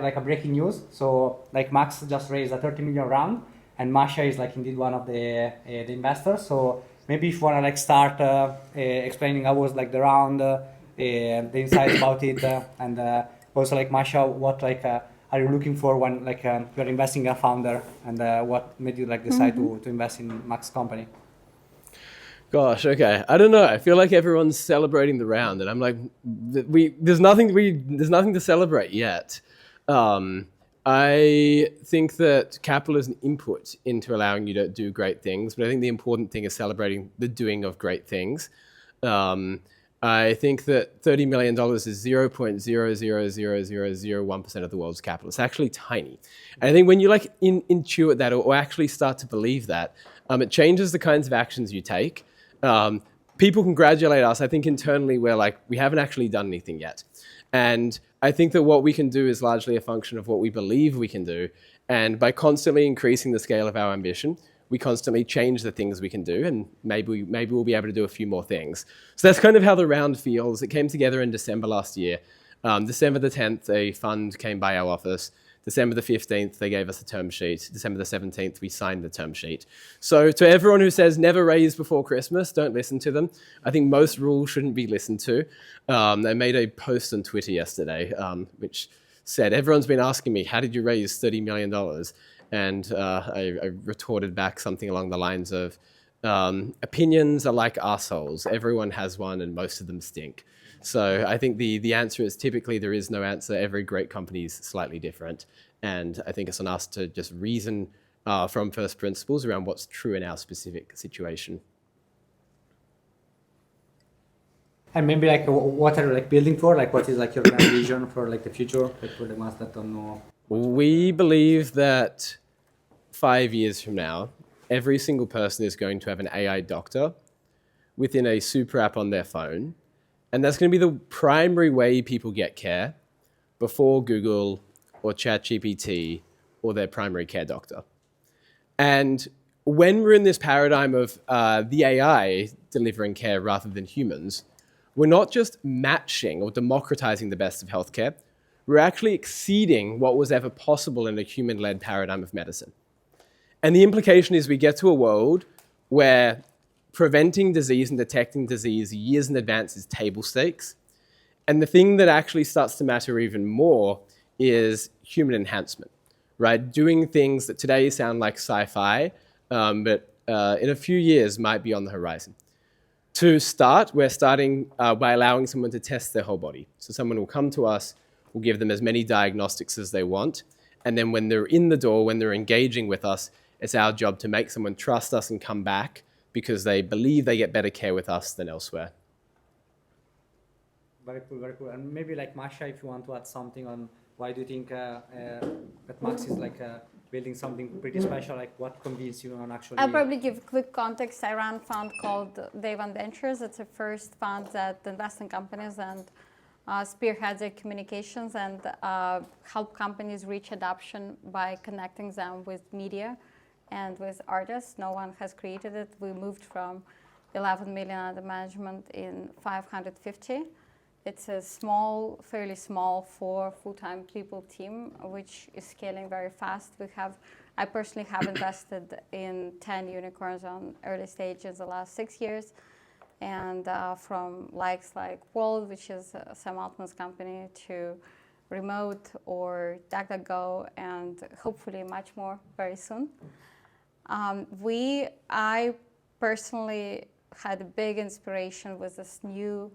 have like a breaking news. So like Max just raised a 30 million round, and Masha is like indeed one of the investors. So maybe if you wanna like start explaining how was like the round, the insights about it, and also like Masha, what like are you looking for when like you're investing in a founder, and what made you like decide to invest in Max's company? Gosh, okay. I don't know. I feel like everyone's celebrating the round, and I'm like, there's nothing to celebrate yet. I think that capital is an input into allowing you to do great things, but I think the important thing is celebrating the doing of great things. I think that $30 million is 0.0000001% of the world's capital. It's actually tiny. And I think when you like intuit that or actually start to believe that, it changes the kinds of actions you take. People congratulate us. I think internally we're like, we haven't actually done anything yet. And I think that what we can do is largely a function of what we believe we can do. And by constantly increasing the scale of our ambition, we constantly change the things we can do, and maybe we'll be able to do a few more things. So that's kind of how the round feels. It came together in December last year. December the 10th, a fund came by our office. December the 15th, they gave us a term sheet. December the 17th, we signed the term sheet. So to everyone who says never raise before Christmas, don't listen to them. I think most rules shouldn't be listened to. They made a post on Twitter yesterday, which said, everyone's been asking me, how did you raise $30 million? And I retorted back something along the lines of, opinions are like assholes. Everyone has one and most of them stink. So I think the answer is typically there is no answer. Every great company is slightly different. And I think it's on us to just reason from first principles around what's true in our specific situation. And maybe like what are you like building for? Like what is like your grand vision for like the future? Like for the ones that don't know. We believe that 5 years from now, every single person is going to have an AI doctor within a super app on their phone. And that's going to be the primary way people get care before Google or ChatGPT or their primary care doctor. And when we're in this paradigm of the AI delivering care rather than humans, we're not just matching or democratizing the best of healthcare, we're actually exceeding what was ever possible in a human-led paradigm of medicine. And the implication is we get to a world where preventing disease and detecting disease years in advance is table stakes. And the thing that actually starts to matter even more is human enhancement, right? Doing things that today sound like sci-fi, but in a few years might be on the horizon. To start, we're starting by allowing someone to test their whole body. So someone will come to us, we'll give them as many diagnostics as they want. And then when they're in the door, when they're engaging with us, it's our job to make someone trust us and come back because they believe they get better care with us than elsewhere. Very cool, very cool. And maybe like Masha, if you want to add something on why do you think that Max is like building something pretty special, like what convinced you on actually... I'll probably give quick context. I ran a fund called Day One Ventures. It's the first fund that invests in companies and spearheads their communications and help companies reach adoption by connecting them with media and with artists. No one has created it. We moved from 11 million under management in 550. It's a small, fairly small, 4 full-time people team, which is scaling very fast. I personally have invested in 10 unicorns on early stages the last 6 years. And from likes like World, which is Sam Altman's company, to Remote or DuckDuckGo, and hopefully much more very soon. I personally had a big inspiration with this new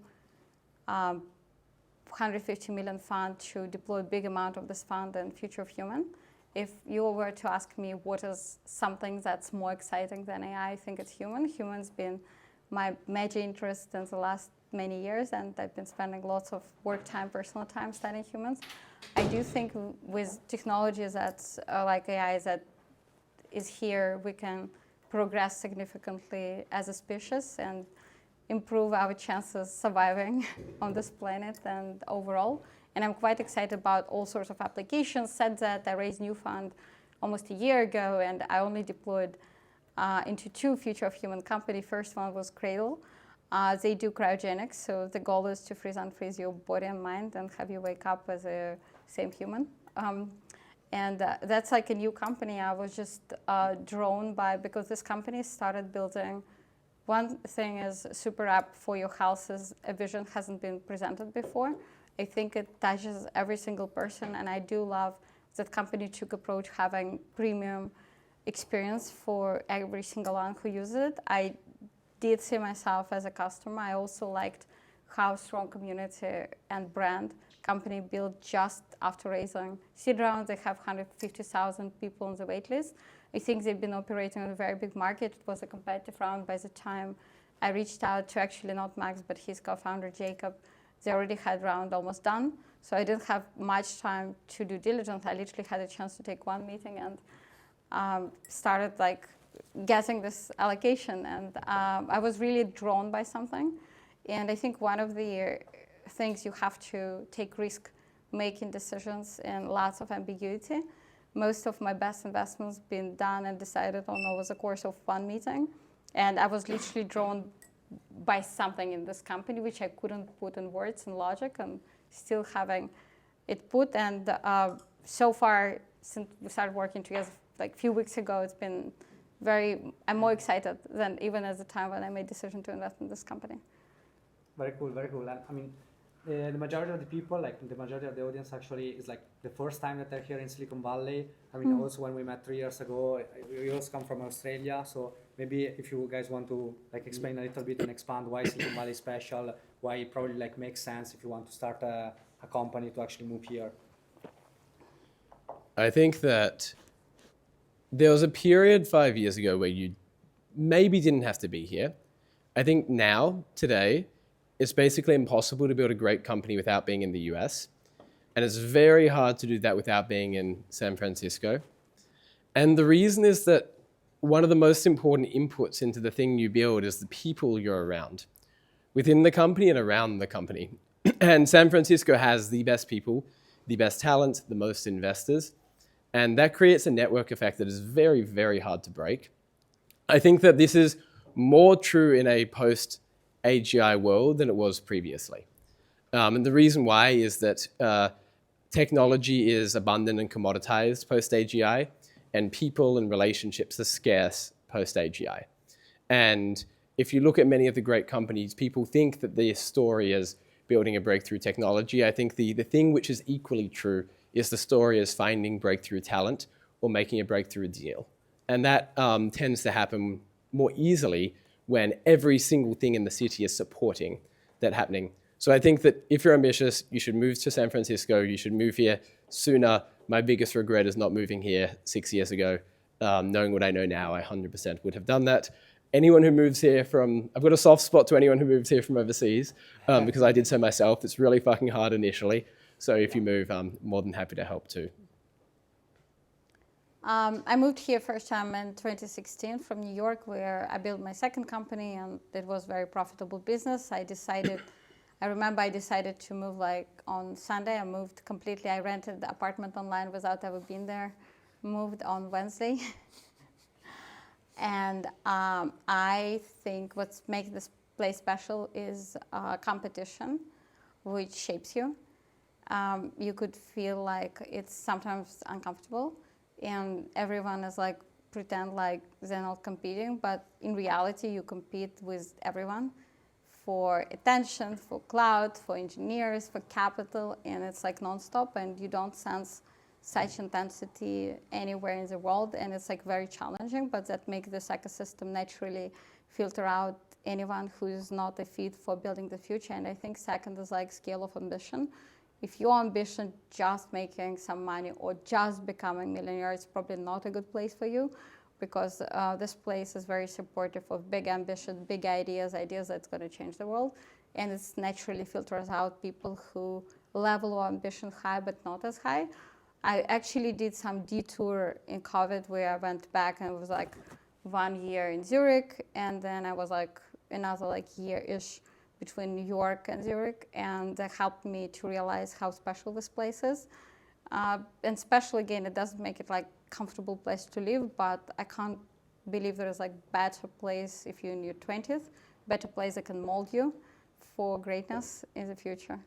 150 million fund to deploy a big amount of this fund in Future of Human. If you were to ask me what is something that's more exciting than AI, I think it's human. Human's been my major interest in the last many years, and I've been spending lots of work time, personal time studying humans. I do think with technologies that's like AI that is here, we can progress significantly as a species and improve our chances surviving on this planet and overall. And I'm quite excited about all sorts of applications. Said that I raised new fund almost a year ago, and I only deployed into 2 Future of Human company. First one was Cradle. They do cryogenics, so the goal is to freeze unfreeze your body and mind and have you wake up as a same human. And that's like a new company I was just drawn by, because this company started building. One thing is super app for your houses. A vision hasn't been presented before. I think it touches every single person, and I do love that company took approach having premium experience for every single one who uses it. I did see myself as a customer. I also liked how strong community and brand company built just after raising seed round. They have 150,000 people on the wait list. I think they've been operating on a very big market. It was a competitive round by the time I reached out to, actually not Max, but his co-founder Jacob. They already had round almost done. So I didn't have much time to do diligence. I literally had a chance to take one meeting and started like getting this allocation. And I was really drawn by something. And I think one of the things you have to take risk making decisions and lots of ambiguity. Most of my best investments been done and decided on over the course of one meeting. And I was literally drawn by something in this company, which I couldn't put in words and logic, and still having it put. And so far, since we started working together like a few weeks ago, it's been I'm more excited than even at the time when I made decision to invest in this company. Very cool, very cool. And I mean, the majority of the people, like the majority of the audience actually is like the first time that they're here in Silicon Valley. I mean, also when we met 3 years ago, we also come from Australia. So maybe if you guys want to like explain a little bit and expand why Silicon Valley is special, why it probably like makes sense if you want to start a company to actually move here. I think that there was a period 5 years ago where you maybe didn't have to be here. I think now, today, it's basically impossible to build a great company without being in the US. And it's very hard to do that without being in San Francisco. And the reason is that one of the most important inputs into the thing you build is the people you're around, within the company and around the company. And San Francisco has the best people, the best talent, the most investors. And that creates a network effect that is very, very hard to break. I think that this is more true in a post-AGI world than it was previously. And the reason why is that technology is abundant and commoditized post-AGI, and people and relationships are scarce post-AGI. And if you look at many of the great companies, people think that their story is building a breakthrough technology. I think the thing which is equally true is the story is finding breakthrough talent or making a breakthrough deal. And that tends to happen more easily when every single thing in the city is supporting that happening. So I think that if you're ambitious, you should move to San Francisco. You should move here sooner. My biggest regret is not moving here 6 years ago. Knowing what I know now, I 100% would have done that. Anyone who moves here I've got a soft spot to anyone who moves here from overseas because I did so myself. It's really fucking hard initially. So if you move, I'm more than happy to help too. I moved here first time in 2016 from New York, where I built my second company, and it was very profitable business. I remember I decided to move like on Sunday. I moved completely. I rented the apartment online without ever being there. Moved on Wednesday. And I think what makes this place special is competition, which shapes you. You could feel like it's sometimes uncomfortable, and everyone is like pretend like they're not competing, but in reality you compete with everyone for attention, for cloud, for engineers, for capital, and it's like nonstop, and you don't sense such intensity anywhere in the world, and it's like very challenging, but that makes this ecosystem naturally filter out anyone who is not a fit for building the future. And I think second is like scale of ambition. If your ambition just making some money or just becoming a millionaire, it's probably not a good place for you, because this place is very supportive of big ambition, big ideas that's going to change the world. And it naturally filters out people who level of ambition high but not as high. I actually did some detour in COVID where I went back and it was like 1 year in Zurich, and then I was like another like year-ish between New York and Zurich, and that helped me to realize how special this place is. And special, again, it doesn't make it like comfortable place to live, but I can't believe there is like better place if you're in your 20th, better place that can mold you for greatness in the future.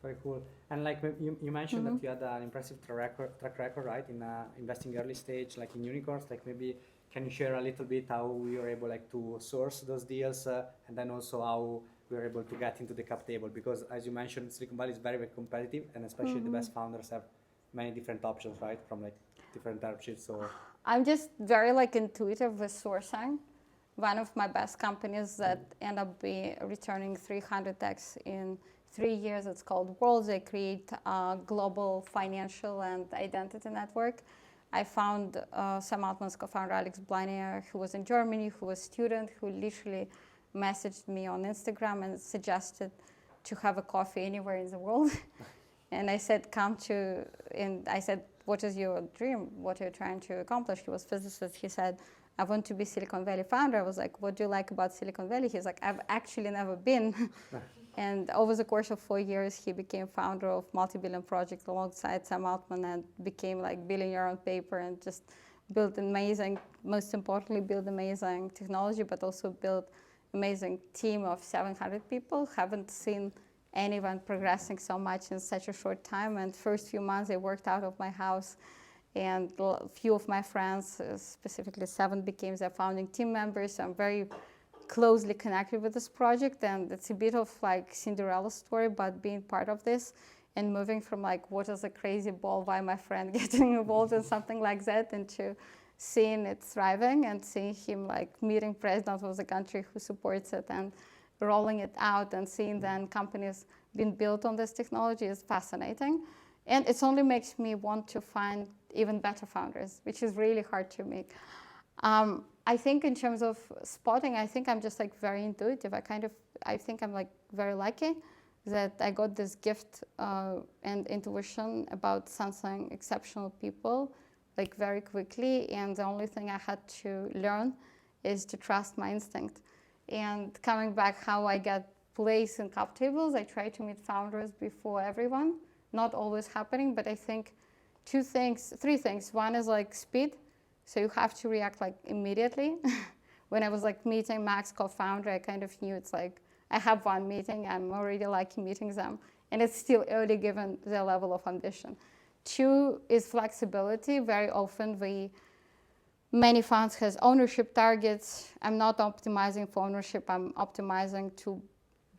Very cool. And like you mentioned that you had an impressive track record, right, in investing early stage, like in unicorns. Like maybe can you share a little bit how you were able like to source those deals, and then also how we were able to get into the cap table? Because as you mentioned, Silicon Valley is very, very competitive, and especially the best founders have many different options, right, from like different term sheets. So I'm just very like intuitive with sourcing. One of my best companies that end up returning 300x in 3 years, it's called Worlds. They create a global financial and identity network. I found Sam Altman's co-founder Alex Blanier, who was in Germany, who was a student, who literally messaged me on Instagram and suggested to have a coffee anywhere in the world. And I said, and I said, what is your dream? What are you trying to accomplish? He was a physicist. He said, I want to be Silicon Valley founder. I was like, what do you like about Silicon Valley? He's like, I've actually never been. And over the course of 4 years, he became founder of multi-billion project alongside Sam Altman and became like billionaire on paper and just built most importantly, built amazing technology, but also built amazing team of 700 people. Haven't seen anyone progressing so much in such a short time. And first few months, I worked out of my house. And a few of my friends, specifically 7, became their founding team members. So I'm very closely connected with this project, and it's a bit of like Cinderella story, but being part of this and moving from like what is a crazy ball, why my friend getting involved in something like that, into seeing it thriving and seeing him like meeting president of the country who supports it and rolling it out and seeing then companies being built on this technology is fascinating. And it only makes me want to find even better founders, which is really hard to make. I think in terms of spotting, I think I'm just like very intuitive. I think I'm like very lucky that I got this gift and intuition about sensing exceptional people like very quickly. And the only thing I had to learn is to trust my instinct. And coming back how I get placed in cap tables, I try to meet founders before everyone. Not always happening, but I think 3 things. One is like speed. So you have to react like immediately. When I was like meeting Max, co-founder, I kind of knew it's like, I have one meeting, I'm already liking meeting them. And it's still early given their level of ambition. 2 is flexibility. Very often many funds has ownership targets. I'm not optimizing for ownership, I'm optimizing to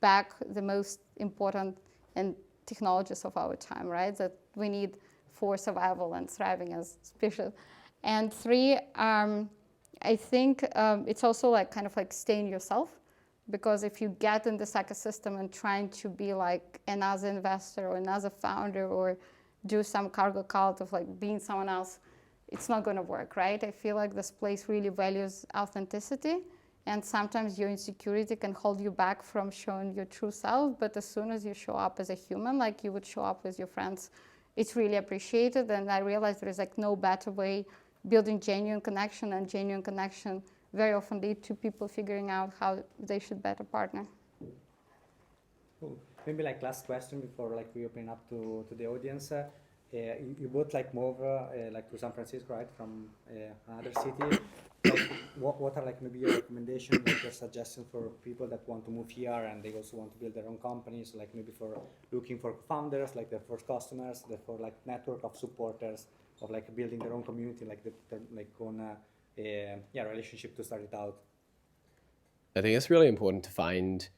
back the most important and technologies of our time, right? That we need for survival and thriving as species. And 3, I think it's also like kind of like staying yourself, because if you get in this ecosystem and trying to be like another investor or another founder or do some cargo cult of like being someone else, it's not going to work, right? I feel like this place really values authenticity, and sometimes your insecurity can hold you back from showing your true self, but as soon as you show up as a human, like you would show up with your friends, it's really appreciated. And I realized there is like no better way building genuine connection, and genuine connection very often lead to people figuring out how they should better partner. Cool. Maybe like last question before like we open up to the audience. You both like move like to San Francisco, right, from another city. Like, what are like maybe your recommendations, like your suggestions for people that want to move here and they also want to build their own companies, like maybe for looking for founders, like their first customers, for like network of supporters, of like building their own community, like their like own relationship to start it out? I think it's really important to find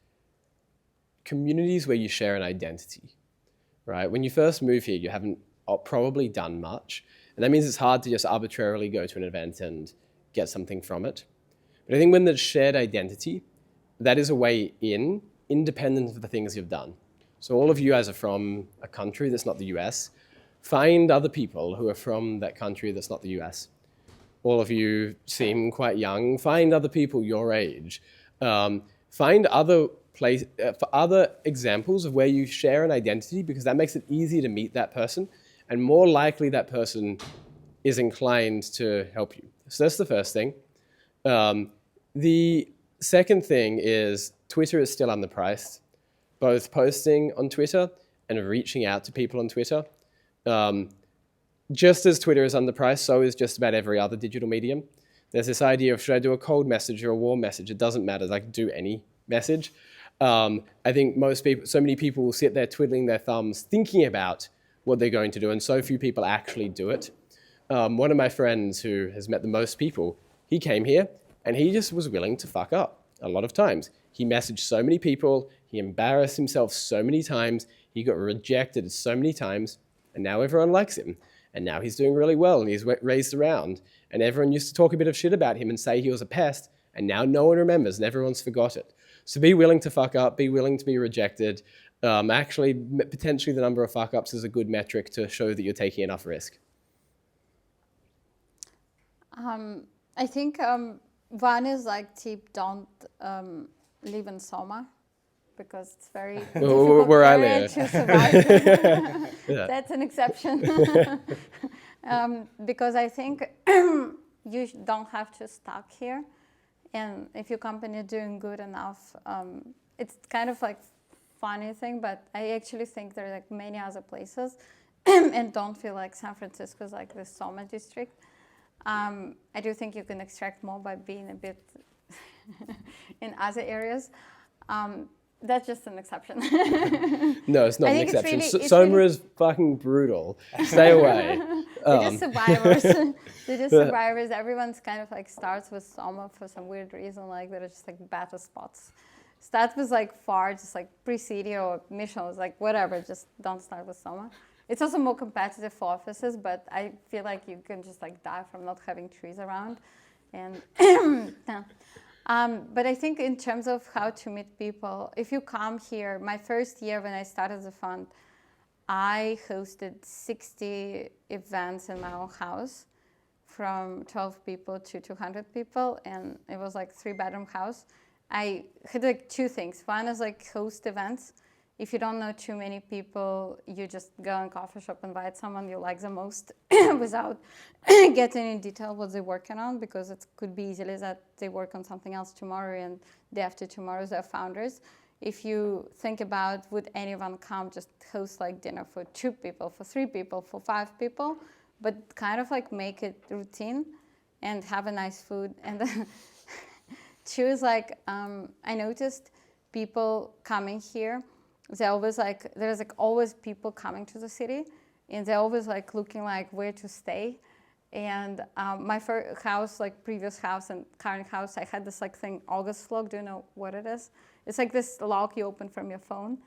communities where you share an identity, right? When you first move here, you haven't probably done much, and that means it's hard to just arbitrarily go to an event and get something from it. But I think when there's shared identity, that is a way in, independent of the things you've done. So all of you guys are from a country that's not the US. Find other people who are from that country that's not the US. All of you seem quite young. Find other people your age. Find other examples of where you share an identity, because that makes it easier to meet that person, and more likely that person is inclined to help you. So that's the first thing. The second thing is Twitter is still underpriced. Both posting on Twitter and reaching out to people on Twitter. Just as Twitter is underpriced, so is just about every other digital medium. There's this idea of, should I do a cold message or a warm message? It doesn't matter, I can do any message. I think most people, so many people will sit there twiddling their thumbs thinking about what they're going to do, and so few people actually do it. One of my friends who has met the most people, he came here and he just was willing to fuck up a lot of times. He messaged so many people, he embarrassed himself so many times, he got rejected so many times, and now everyone likes him. And now he's doing really well and he's raised around. And everyone used to talk a bit of shit about him and say he was a pest, and now no one remembers and everyone's forgot it. So be willing to fuck up, be willing to be rejected. Actually, potentially the number of fuck ups is a good metric to show that you're taking enough risk. I think one is like tip, don't live in Soma, because it's very difficult where I area live to survive. Yeah. That's an exception. Because I think you don't have to stuck here. And if your company is doing good enough, it's kind of like funny thing, but I actually think there are like many other places and don't feel like San Francisco is like the Soma district. I do think you can extract more by being a bit in other areas. That's just an exception. No, it's not I an think it's exception. really- it's Soma really- is fucking brutal. Stay away. They're just survivors. They're just survivors. Everyone's kind of like starts with Soma for some weird reason, like they're just like better spots. Start with like far, just like pre-city or mission, was like whatever, just don't start with Soma. It's also more competitive for offices, but I feel like you can just like die from not having trees around. And but I think in terms of how to meet people, if you come here, my first year when I started the fund, I hosted 60 events in my own house, from 12 people to 200 people, and it was like 3-bedroom house. I had like two things. One is like host events. If you don't know too many people, you just go in a coffee shop, invite someone you like the most without getting in detail what they're working on, because it could be easily that they work on something else tomorrow and day after tomorrow they're founders. If you think about would anyone come, just host like dinner for 2 people, for 3 people, for 5 people, but kind of like make it routine and have a nice food. And then 2 is like, I noticed people coming here, they always like, there's like always people coming to the city, and they're always like looking like where to stay. And my first house, like previous house and current house, I had this like thing, August log. Do you know what it is? It's like this log you open from your phone.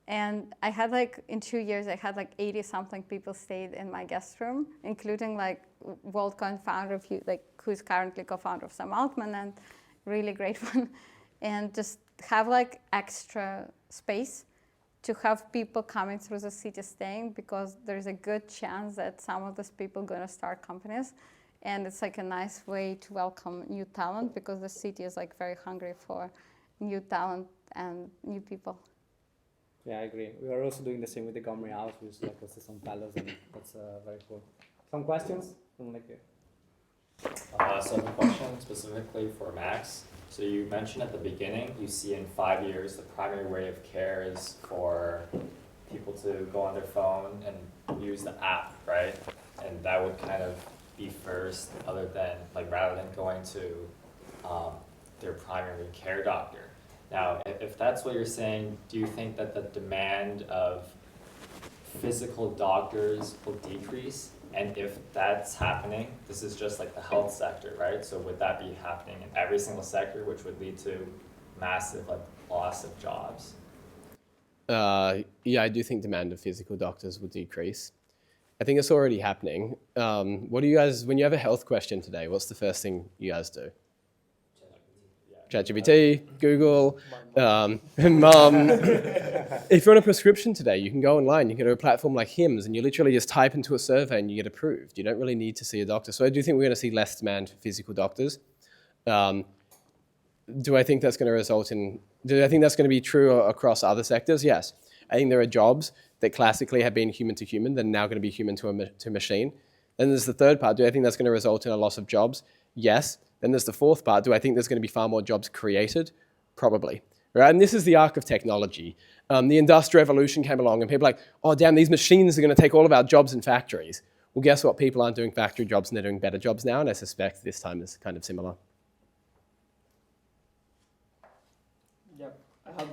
And I had like, in 2 years, I had like 80 something people stayed in my guest room, including like WorldCoin founder, like who's currently co-founder of Sam Altman, and really great one. And just have like extra space to have people coming through the city staying, because there's a good chance that some of those people are going to start companies. And it's like a nice way to welcome new talent, because the city is like very hungry for new talent and new people. Yeah, I agree. We are also doing the same with the Gomery House, which is like also some fellows, and that's very cool. Some questions? From like So I have a question specifically for Max. So you mentioned at the beginning, you see in 5 years, the primary way of care is for people to go on their phone and use the app, right? And that would kind of be first, other than, like, rather than going to their primary care doctor. Now, if that's what you're saying, do you think that the demand of physical doctors will decrease? And if that's happening, this is just like the health sector, right? So would that be happening in every single sector, which would lead to massive like loss of jobs? Yeah, I do think demand of physical doctors will decrease. I think it's already happening. What do you guys, when you have a health question today, what's the first thing you guys do? ChatGPT, Google, Mum. If you're on a prescription today, you can go online, you can go to a platform like Hims, and you literally just type into a survey and you get approved. You don't really need to see a doctor. So I do think we're going to see less demand for physical doctors. Do I think that's going to result in, do I think that's going to be true across other sectors? Yes. I think there are jobs that classically have been human to human that are now going to be human to machine. Then there's the third part. Do I think that's going to result in a loss of jobs? Yes. Then there's the fourth part. Do I think there's going to be far more jobs created? Probably. Right? And this is the arc of technology. The Industrial Revolution came along and people are like, oh, damn, these machines are going to take all of our jobs in factories. Well, guess what? People aren't doing factory jobs and they're doing better jobs now, and I suspect this time is kind of similar. Yeah, I have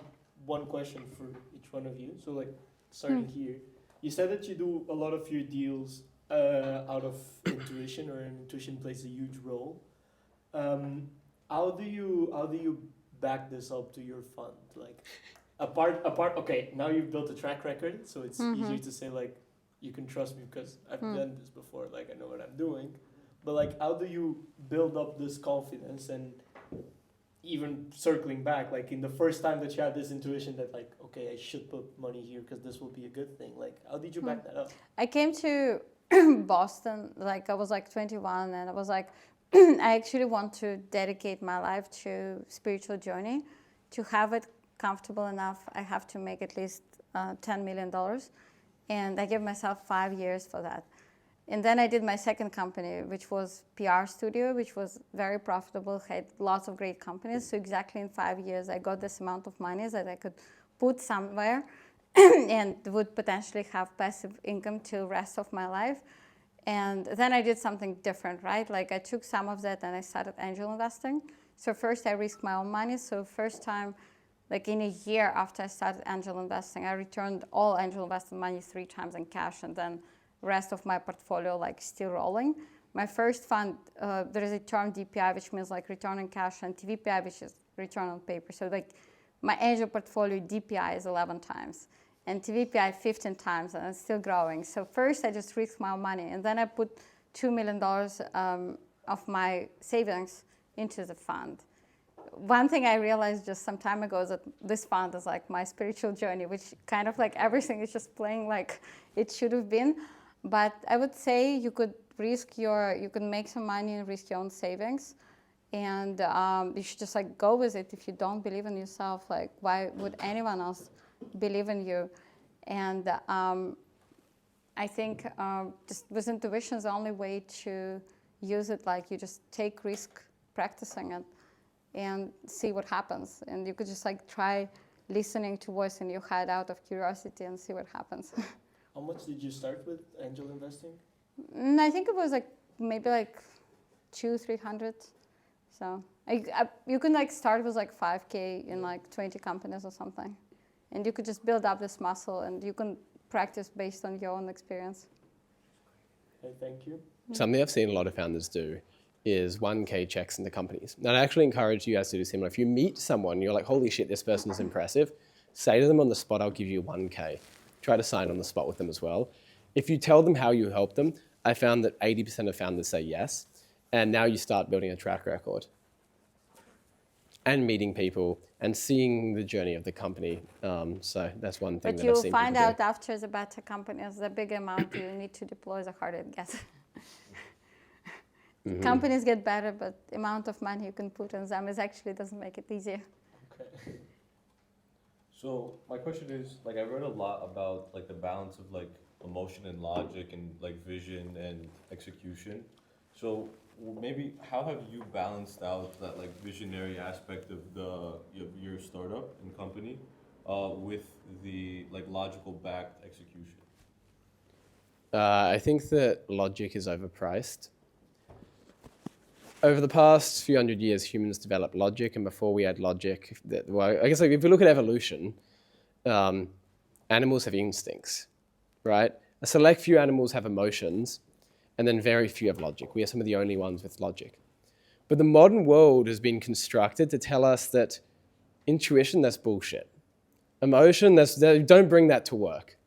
one question for each one of you. So like starting here, you said that you do a lot of your deals out of intuition, or intuition plays a huge role. How do you back this up to your fund? Like apart. Okay, now you've built a track record, so it's easier to say like you can trust me because I've done this before. Like I know what I'm doing. But like, how do you build up this confidence? And even circling back, like in the first time that you had this intuition that like, okay, I should put money here because this will be a good thing. Like, how did you back that up? I came to Boston, like I was like 21, and I was like, I actually want to dedicate my life to spiritual journey. To have it comfortable enough, I have to make at least $10 million. And I gave myself 5 years for that. And then I did my second company, which was PR studio, which was very profitable, had lots of great companies. So exactly in 5 years, I got this amount of money that I could put somewhere and would potentially have passive income till rest of my life. And then I did something different, right? Like I took some of that and I started angel investing. So first I risked my own money. So first time, like in a year after I started angel investing, I returned all angel invested money 3 times in cash, and then rest of my portfolio like still rolling. My first fund, there is a term DPI, which means like return on cash, and TVPI, which is return on paper. So like my angel portfolio DPI is 11 times and TVPI 15 times, and it's still growing. So first I just risked my own money, and then I put $2 million of my savings into the fund. One thing I realized just some time ago is that this fund is like my spiritual journey, which kind of like everything is just playing like it should have been. But I would say you could you could make some money and risk your own savings. And you should just like go with it. If you don't believe in yourself, like why would anyone else believe in you? And I think just with intuition is the only way to use it. Like you just take risk practicing it and see what happens. And you could just like try listening to voice in your head out of curiosity and see what happens. How much did you start with angel investing? I think it was like maybe like 200-300. So you can like start with like 5K in like 20 companies or something, and you could just build up this muscle, and you can practice based on your own experience. Okay, thank you. Something I've seen a lot of founders do is 1K checks into companies. And I actually encourage you guys to do similar. If you meet someone, you're like, holy shit, this person is impressive, say to them on the spot, I'll give you 1K. Try to sign on the spot with them as well. If you tell them how you help them, I found that 80% of founders say yes. And now you start building a track record and meeting people and seeing the journey of the company. So that's one thing but that I've seen you'll find people out do. after the better companies, the bigger amount you need to deploy, the harder it gets. Companies get better, but the amount of money you can put in them actually doesn't make it easier. Okay. So my question is, like, I read a lot about like the balance of like emotion and logic and like vision and execution. So maybe how have you balanced out that like visionary aspect of your startup and company with the like logical backed execution? I think that logic is overpriced. Over the past few hundred years, humans developed logic, and before we had logic, I guess like if we look at evolution, animals have instincts, right? A select few animals have emotions, and then very few have logic. We are some of the only ones with logic. But the modern world has been constructed to tell us that intuition, that's bullshit. Emotion, don't bring that to work.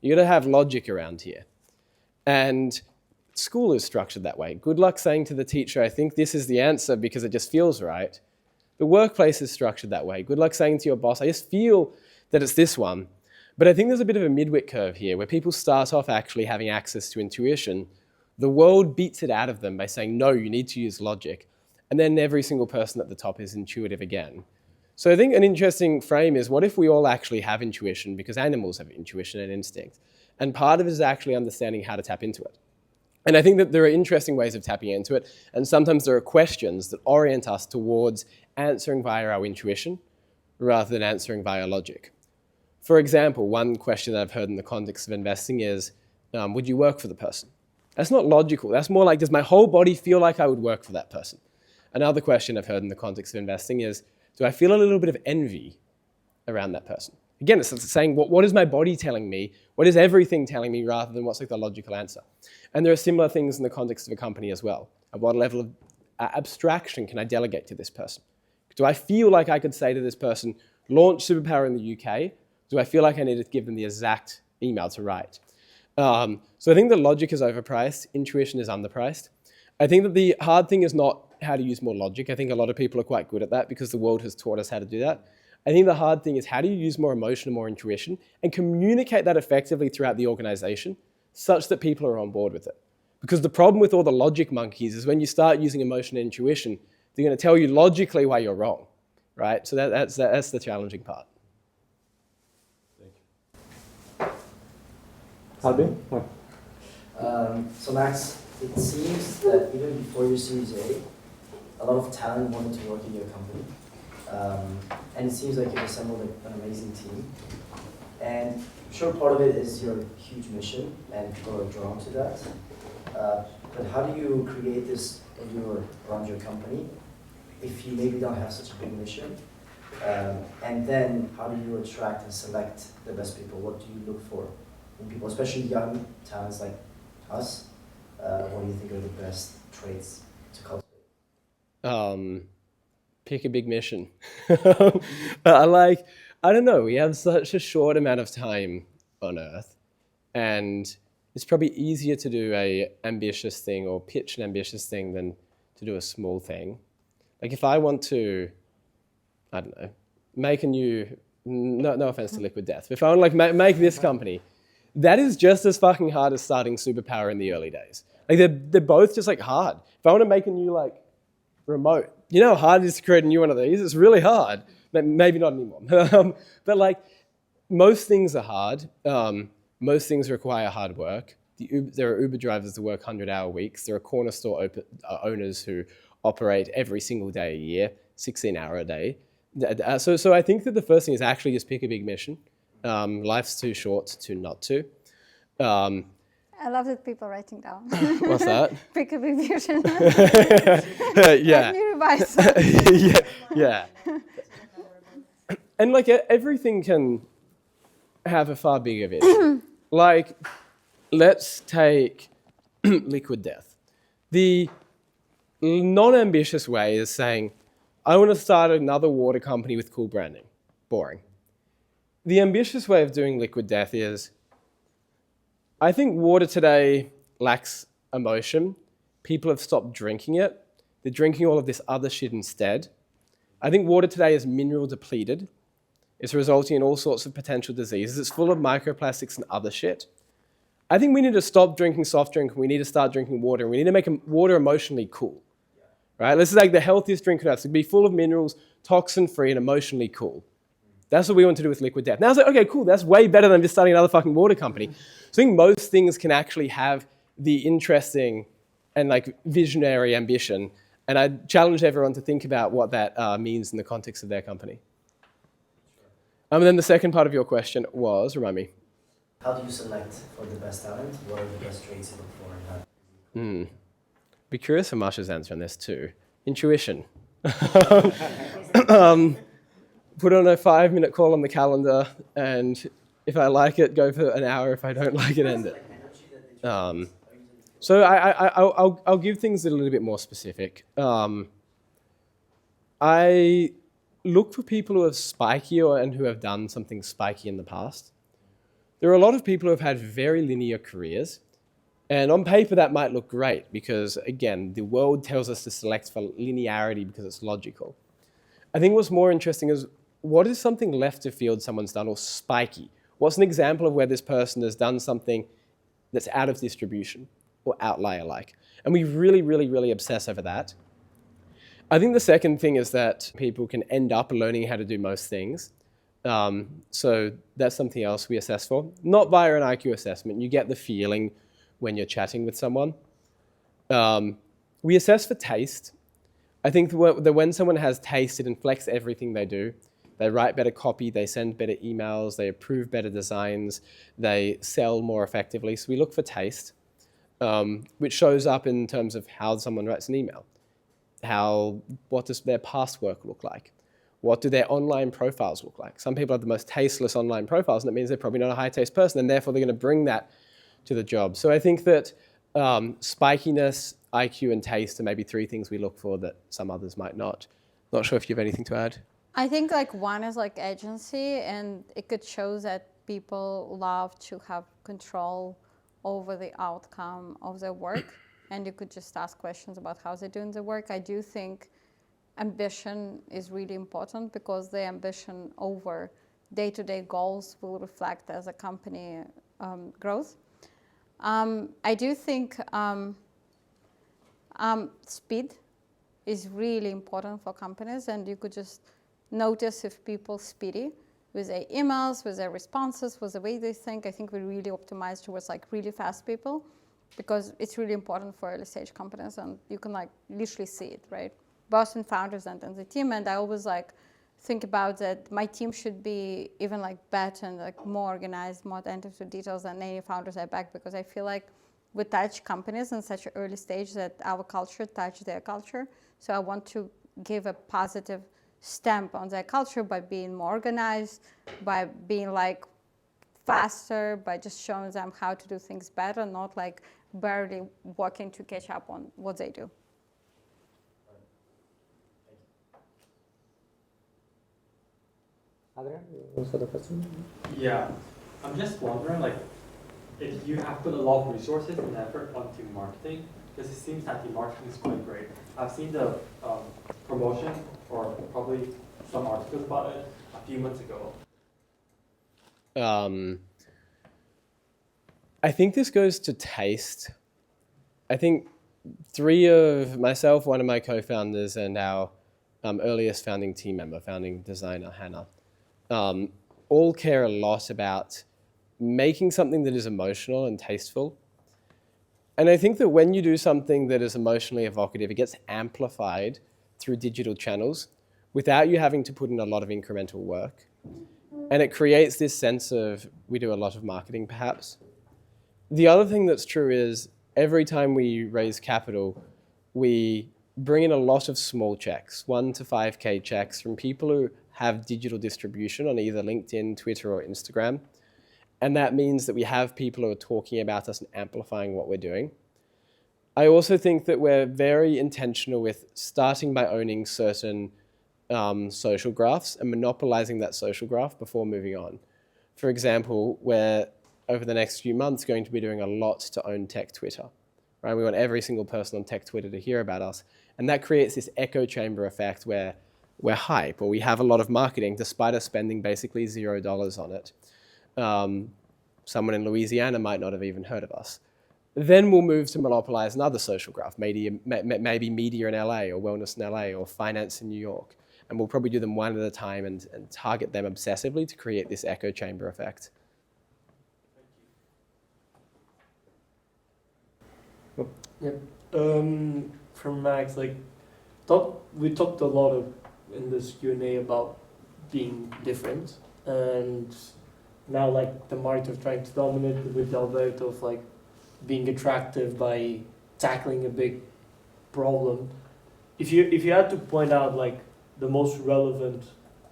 You gotta have logic around here. And school is structured that way. Good luck saying to the teacher, I think this is the answer because it just feels right. The workplace is structured that way. Good luck saying to your boss, I just feel that it's this one. But I think there's a bit of a midwit curve here where people start off actually having access to intuition. The world beats it out of them by saying, no, you need to use logic. And then every single person at the top is intuitive again. So I think an interesting frame is, what if we all actually have intuition, because animals have intuition and instinct? And part of it is actually understanding how to tap into it. And I think that there are interesting ways of tapping into it, and sometimes there are questions that orient us towards answering via our intuition rather than answering via logic. For example, one question that I've heard in the context of investing is, would you work for the person? That's not logical. That's more like, does my whole body feel like I would work for that person? Another question I've heard in the context of investing is, do I feel a little bit of envy around that person. Again, it's saying, what is my body telling me? What is everything telling me rather than what's like the logical answer? And there are similar things in the context of a company as well. At what level of abstraction can I delegate to this person? Do I feel like I could say to this person, launch Superpower in the UK? Do I feel like I need to give them the exact email to write? So I think the logic is overpriced, intuition is underpriced. I think that the hard thing is not how to use more logic. I think a lot of people are quite good at that because the world has taught us how to do that. I think the hard thing is how do you use more emotion and more intuition and communicate that effectively throughout the organization such that people are on board with it. Because the problem with all the logic monkeys is when you start using emotion and intuition, they're going to tell you logically why you're wrong, right? So that's the challenging part. Albin? So Max, it seems that even before your Series A lot of talent wanted to work in your company. And it seems like you've assembled an amazing team. And I'm sure part of it is your huge mission, and people are drawn to that. But how do you create this around your company if you maybe don't have such a big mission? And then how do you attract and select the best people? What do you look for in people, especially young talents like us? What do you think are the best traits to cultivate? Pick a big mission. I don't know, we have such a short amount of time on Earth, and it's probably easier to do an ambitious thing or pitch an ambitious thing than to do a small thing. Like if I want to, I don't know, make a new, no offense to Liquid Death, but if I want to like make this company, that is just as fucking hard as starting Superpower in the early days. Like they're both just like hard. If I want to make a new like remote, you know how hard it is to create a new one of these? It's really hard. Maybe not anymore. But like most things are hard. Most things require hard work. There are Uber drivers that work 100-hour weeks. There are corner store owners who operate every single day a year, 16-hour a day. So I think that the first thing is actually just pick a big mission. Life's too short to not to. I love that people writing down. What's that? Pick a big vision. Yeah. Let me revise that. Yeah. And like everything can have a far bigger vision. Like, let's take Liquid Death. The non-ambitious way is saying, I want to start another water company with cool branding. Boring. The ambitious way of doing Liquid Death is, I think water today lacks emotion. People have stopped drinking it. They're drinking all of this other shit instead. I think water today is mineral depleted. It's resulting in all sorts of potential diseases. It's full of microplastics and other shit. I think we need to stop drinking soft drink. We need to start drinking water. We need to make water emotionally cool. Right? This is like the healthiest drink on earth. It's going to be full of minerals, toxin-free, and emotionally cool. That's what we want to do with Liquid Death. Now it's like, okay, cool, that's way better than just starting another fucking water company. So I think most things can actually have the interesting and like visionary ambition. And I challenge everyone to think about what that means in the context of their company. And then the second part of your question was, remind me. How do you select for the best talent? What are the best traits you look for in that? Be curious for Masha's answer on this too. Intuition. Put on a 5-minute call on the calendar, and if I like it, go for an hour. If I don't like it, end it. So I'll give things a little bit more specific. I look for people who are spiky and who have done something spiky in the past. There are a lot of people who have had very linear careers, and on paper that might look great because, again, the world tells us to select for linearity because it's logical. I think what's more interesting is what is something left of field someone's done or spiky? What's an example of where this person has done something that's out of distribution or outlier-like? And we really, really, really obsess over that. I think the second thing is that people can end up learning how to do most things. So that's something else we assess for. Not via an IQ assessment. You get the feeling when you're chatting with someone. We assess for taste. I think that when someone has taste, it inflects everything they do. They write better copy, they send better emails, they approve better designs, they sell more effectively. So we look for taste, which shows up in terms of how someone writes an email. What does their past work look like? What do their online profiles look like? Some people have the most tasteless online profiles, and that means they're probably not a high-taste person, and therefore they're going to bring that to the job. So I think that spikiness, IQ, and taste are maybe 3 things we look for that some others might not. Not sure if you have anything to add. I think like one is like agency, and it could show that people love to have control over the outcome of their work, and you could just ask questions about how they're doing the work. I do think ambition is really important, because the ambition over day-to-day goals will reflect as a company growth. I do think speed is really important for companies, and you could just notice if people speedy with their emails, with their responses, with the way they think. I think we really optimize towards like really fast people, because it's really important for early stage companies, and you can like literally see it, right? Both in founders and in the team. And I always like think about that my team should be even like better and like more organized, more attentive to details than any founders I back, because I feel like we touch companies in such an early stage that our culture touch their culture. So I want to give a positive stamp on their culture by being more organized, by being like faster, by just showing them how to do things better, not like barely working to catch up on what they do. Adrian, also the question? Yeah, I'm just wondering, like, if you have put a lot of resources and effort onto marketing, because it seems that the marketing is quite great. I've seen the promotion, or probably some articles about it, a few months ago. I think this goes to taste. I think 3 of myself, one of my co-founders, and our earliest founding team member, founding designer, Hannah, all care a lot about making something that is emotional and tasteful. And I think that when you do something that is emotionally evocative, it gets amplified through digital channels without you having to put in a lot of incremental work. And it creates this sense of, we do a lot of marketing perhaps. The other thing that's true is every time we raise capital, we bring in a lot of small checks, 1 to 5K checks from people who have digital distribution on either LinkedIn, Twitter, or Instagram. And that means that we have people who are talking about us and amplifying what we're doing. I also think that we're very intentional with starting by owning certain social graphs and monopolizing that social graph before moving on. For example, we're over the next few months going to be doing a lot to own tech Twitter. Right? We want every single person on tech Twitter to hear about us. And that creates this echo chamber effect where we're hype, or we have a lot of marketing despite us spending basically $0 on it. Someone in Louisiana might not have even heard of us. Then we'll move to monopolize another social graph, maybe media in LA, or wellness in LA, or finance in New York. And we'll probably do them one at a time and target them obsessively to create this echo chamber effect. Yep. From Max, like, we talked a lot in this Q&A about being different, and now like the market of trying to dominate with Alberto of like being attractive by tackling a big problem. If you had to point out like the most relevant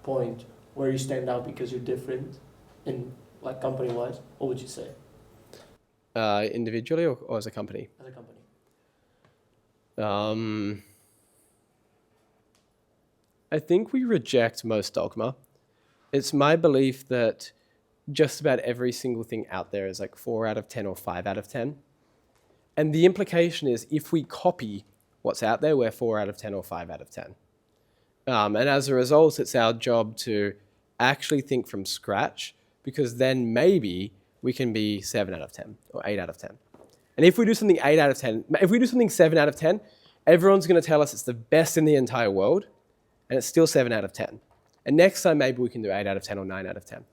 point where you stand out because you're different in like company-wise, what would you say? Individually or as a company? As a company. I think we reject most dogma. It's my belief that just about every single thing out there is like 4 out of 10 or 5 out of 10. And the implication is if we copy what's out there, we're 4 out of 10 or 5 out of 10. And as a result, it's our job to actually think from scratch, because then maybe we can be 7 out of 10 or 8 out of 10. And if we do something 8 out of 10, if we do something 7 out of 10, everyone's going to tell us it's the best in the entire world, and it's still 7 out of 10. And next time, maybe we can do 8 out of 10 or 9 out of 10.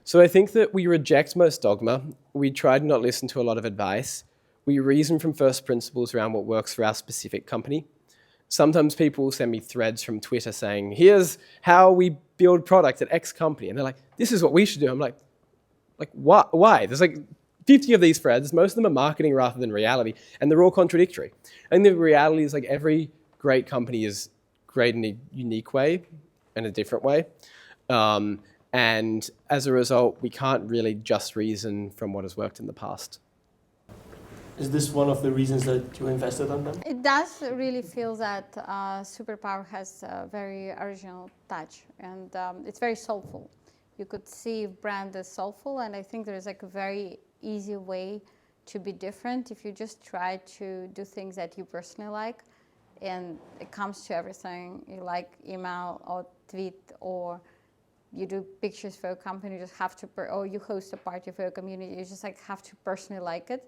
So I think that we reject most dogma. We try to not listen to a lot of advice. We reason from first principles around what works for our specific company. Sometimes people will send me threads from Twitter saying, here's how we build product at X company. And they're like, this is what we should do. I'm like why? There's like 50 of these threads. Most of them are marketing rather than reality. And they're all contradictory. And the reality is like every great company is great in a unique way. in a different way. And as a result, we can't really just reason from what has worked in the past. Is this one of the reasons that you invested on them? It does really feel that Superpower has a very original touch, and it's very soulful. You could see brand as soulful, and I think there is like a very easy way to be different if you just try to do things that you personally like, and it comes to everything. You like email or tweet, or you do pictures for your company, you just have to, or you host a party for your community, you just like have to personally like it.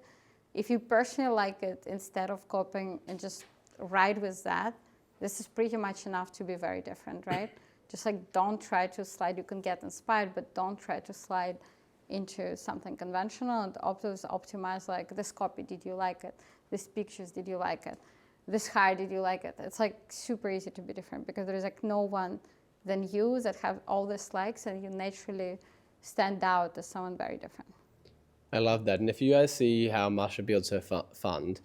If you personally like it, instead of copying and just ride with that, this is pretty much enough to be very different, right? Just like don't try to slide, you can get inspired, but don't try to slide into something conventional, and optimize like this copy, did you like it? This pictures, did you like it? This hire, did you like it? It's like super easy to be different because there's like no one than you that have all these likes, and you naturally stand out as someone very different. I love that. And if you guys see how Masha builds her fund,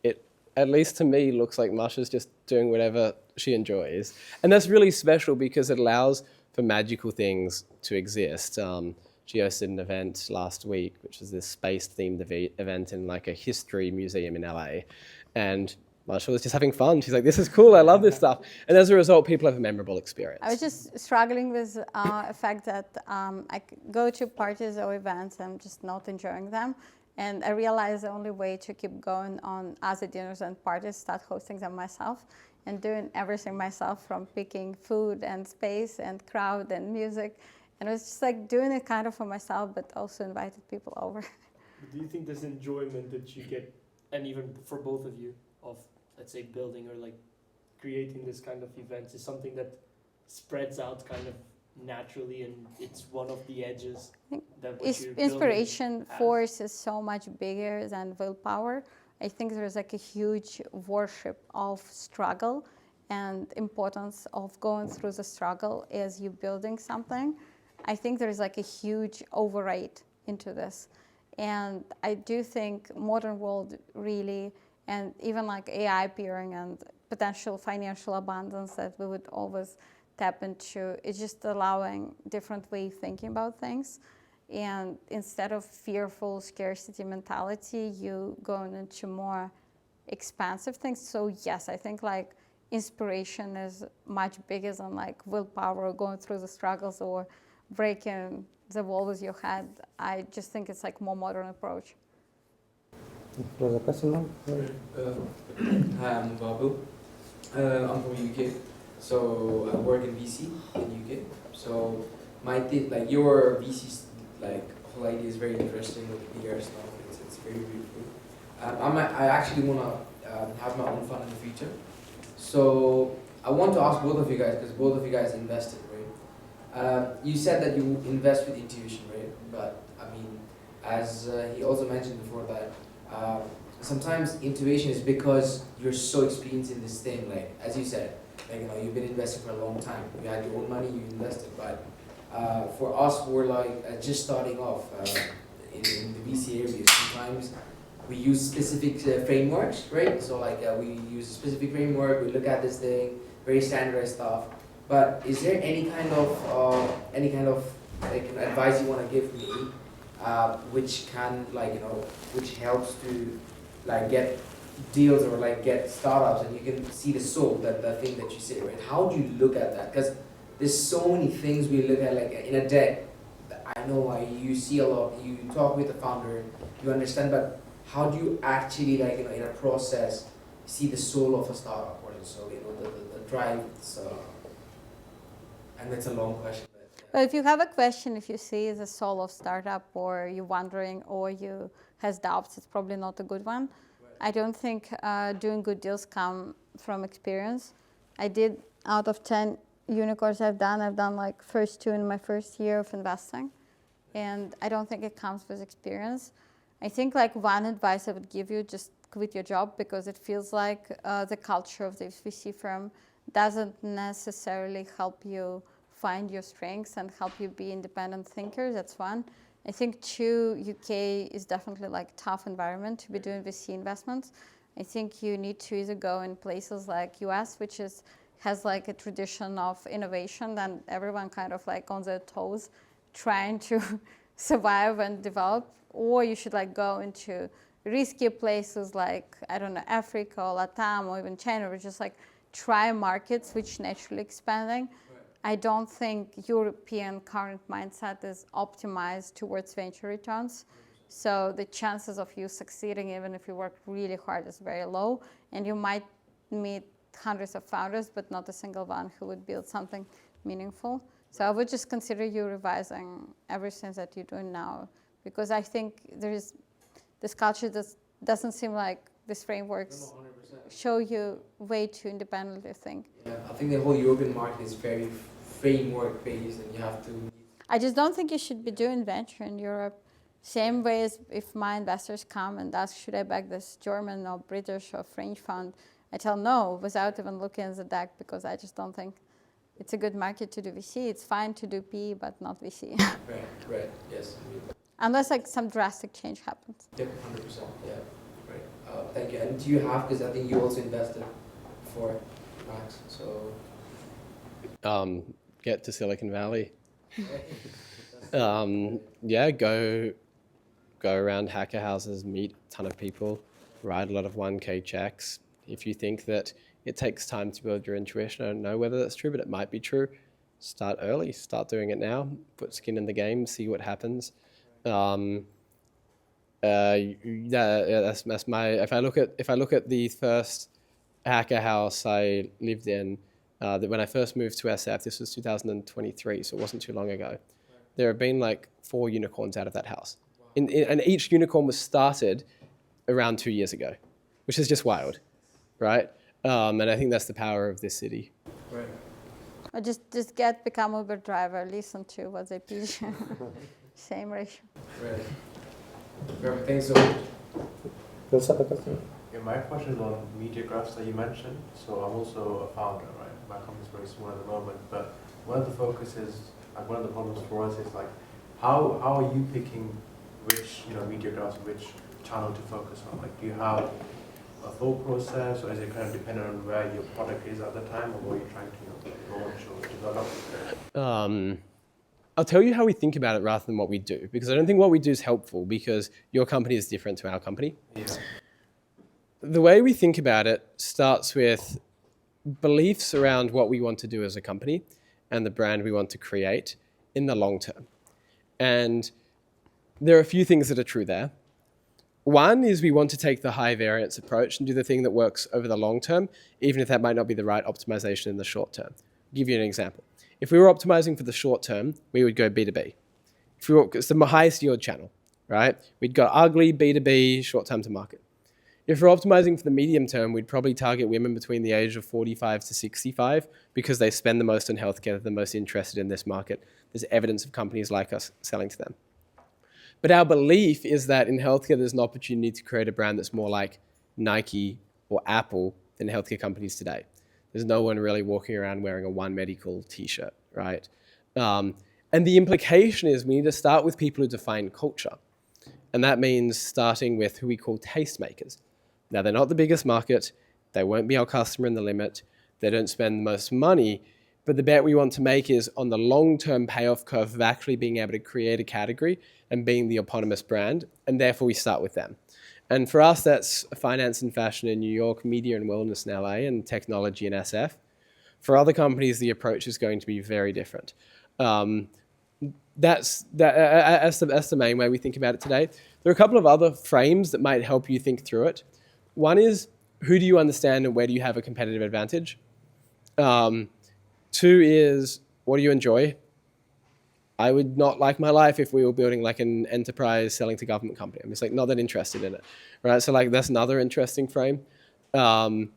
it, at least to me, looks like Masha's just doing whatever she enjoys. And that's really special because it allows for magical things to exist. She hosted an event last week, which is this space-themed event in like a history museum in LA. And Masha was just having fun. She's like, this is cool, I love this stuff. And as a result, people have a memorable experience. I was just struggling with the fact that I go to parties or events and I'm just not enjoying them. And I realized the only way to keep going on other dinners and parties, start hosting them myself and doing everything myself, from picking food and space and crowd and music. And it was just like doing it kind of for myself, but also invited people over. But do you think this enjoyment that you get, and even for both of you, of, let's say, building or like creating this kind of events is something that spreads out kind of naturally, and it's one of the edges that what you're inspiration building force is so much bigger than willpower. I think there's like a huge worship of struggle and importance of going through the struggle as you're building something. I think there's like a huge overrate into this. And I do think modern world really, and even like AI appearing and potential financial abundance that we would always tap into, it's just allowing different way of thinking about things. And instead of fearful scarcity mentality, you going into more expansive things. So yes, I think like inspiration is much bigger than like willpower or going through the struggles or breaking the wall with your head. I just think it's like more modern approach. There's a question now? Hi, I'm Babu. I'm from UK, so I work in VC in UK. So like your VC like whole idea is very interesting with the PR stuff. It's very beautiful. I actually wanna have my own fund in the future. So I want to ask both of you guys, because both of you guys invested, right? You said that you invest with intuition, right? But I mean, as he also mentioned before that. Sometimes intuition is because you're so experienced in this thing, like as you said, like you've been investing for a long time. You had your own money, you invested. But for us, we're like just starting off in the VC area. Sometimes we use specific frameworks, right? So like we use a specific framework. We look at this thing, very standardized stuff. But is there any kind of like advice you want to give me? Which can which helps to like get deals or like get startups, and you can see the soul, that thing that you say, right? How do you look at that? Because there's so many things we look at, like in a deck. I know you see a lot, you talk with the founder, you understand, but how do you actually like in a process see the soul of a startup, or so the drive? And that's a long question. Well, if you have a question, if you see the soul of startup, or you're wondering, or you has doubts, it's probably not a good one. Right. I don't think doing good deals come from experience. I did, out of 10 unicorns I've done like first 2 in my first year of investing. And I don't think it comes with experience. I think like one advice I would give you, just quit your job, because it feels like the culture of the VC firm doesn't necessarily help you find your strengths and help you be independent thinkers. That's one. I think 2, UK is definitely like tough environment to be doing VC investments. I think you need to either go in places like US, which is has like a tradition of innovation, then everyone kind of like on their toes trying to survive and develop. Or you should like go into risky places like, I don't know, Africa or Latam or even China, or just like try markets which naturally expanding. I don't think European current mindset is optimized towards venture returns. So the chances of you succeeding, even if you work really hard, is very low. And you might meet hundreds of founders, but not a single one who would build something meaningful. So I would just consider you revising everything that you're doing now, because I think there is this culture that doesn't seem like these frameworks show you way to independently think. Yeah, I think the whole European market is very framework based, and you have to. I just don't think you should be doing venture in Europe. Same way as if my investors come and ask, should I back this German or British or French fund? I tell no without even looking at the deck, because I just don't think it's a good market to do VC. It's fine to do PE, but not VC. Right, yes. Unless like some drastic change happens. Yep, 100%, yeah, right. Thank you. And do you have, because I think you also invested before, Max, so. Get to Silicon Valley. Yeah, go around hacker houses, meet a ton of people, write a lot of 1K checks. If you think that it takes time to build your intuition, I don't know whether that's true, but it might be true. Start early, start doing it now, put skin in the game, see what happens. That's my. If I look at the first hacker house I lived in, that when I first moved to SF, this was 2023, so it wasn't too long ago. There have been like 4 unicorns out of that house, and each unicorn was started around 2 years ago, which is just wild, right? And I think that's the power of this city. Right. Or just become Uber driver, listen to what they pitch. Same ratio. Right. Perfect. Thanks so much. Yeah, my question is on media graphs that you mentioned. So I'm also a founder, right? My company's very small at the moment, but one of the focuses, like one of the problems for us is like, how are you picking which media graphs, which channel to focus on? Like, do you have a thought process, or is it kind of dependent on where your product is at the time, or what you're trying to launch or develop? I'll tell you how we think about it rather than what we do, because I don't think what we do is helpful, because your company is different to our company. Yeah. The way we think about it starts with beliefs around what we want to do as a company and the brand we want to create in the long term. And there are a few things that are true there. One is we want to take the high variance approach and do the thing that works over the long term, even if that might not be the right optimization in the short term. I'll give you an example. If we were optimizing for the short term, we would go B2B. It's the highest yield channel, right? We'd go ugly, B2B, short term to market. If we're optimizing for the medium term, we'd probably target women between the age of 45 to 65 because they spend the most on healthcare, they're the most interested in this market. There's evidence of companies like us selling to them. But our belief is that in healthcare, there's an opportunity to create a brand that's more like Nike or Apple than healthcare companies today. There's no one really walking around wearing a One Medical t-shirt, right? And the implication is we need to start with people who define culture. And that means starting with who we call tastemakers. Now, they're not the biggest market. They won't be our customer in the limit. They don't spend the most money. But the bet we want to make is on the long-term payoff curve of actually being able to create a category and being the eponymous brand. And therefore, we start with them. And for us, that's finance and fashion in New York, media and wellness in LA, and technology in SF. For other companies, the approach is going to be very different. That's the main way we think about it today. There are a couple of other frames that might help you think through it. One is, who do you understand and where do you have a competitive advantage? 2 is, what do you enjoy? I would not like my life if we were building like an enterprise selling to government company. I'm just like not that interested in it, right? So like that's another interesting frame. They're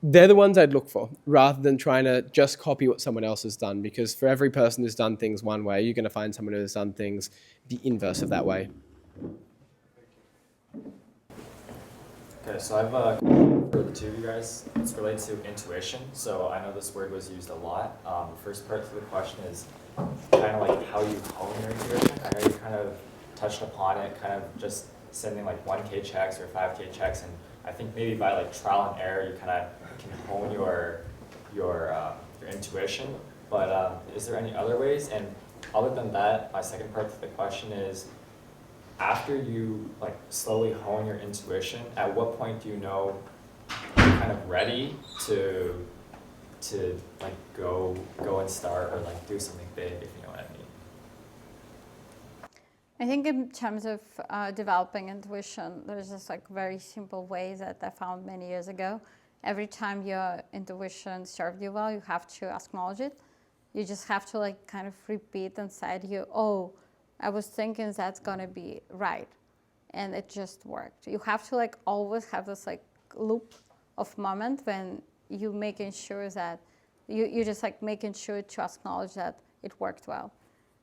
the ones I'd look for rather than trying to just copy what someone else has done, because for every person who's done things one way, you're going to find someone who has done things the inverse of that way. Okay, so I have a for the two of you guys. It's related to intuition. So I know this word was used a lot. The first part of the question is kind of like how you hone your intuition. I know you kind of touched upon it, kind of just sending like 1K checks or 5K checks, and I think maybe by like trial and error, you kind of can hone your your intuition. But is there any other ways? And other than that, my second part of the question is, after you like slowly hone your intuition, at what point do you know you're kind of ready to like go and start or like do something big, if you know what I mean? I think in terms of developing intuition, there's just like very simple ways that I found many years ago. Every time your intuition served you well, you have to acknowledge it. You just have to like kind of repeat inside you, oh, I was thinking that's gonna be right, and it just worked. You have to like always have this like loop of moment when you making sure that you just like making sure to acknowledge that it worked well.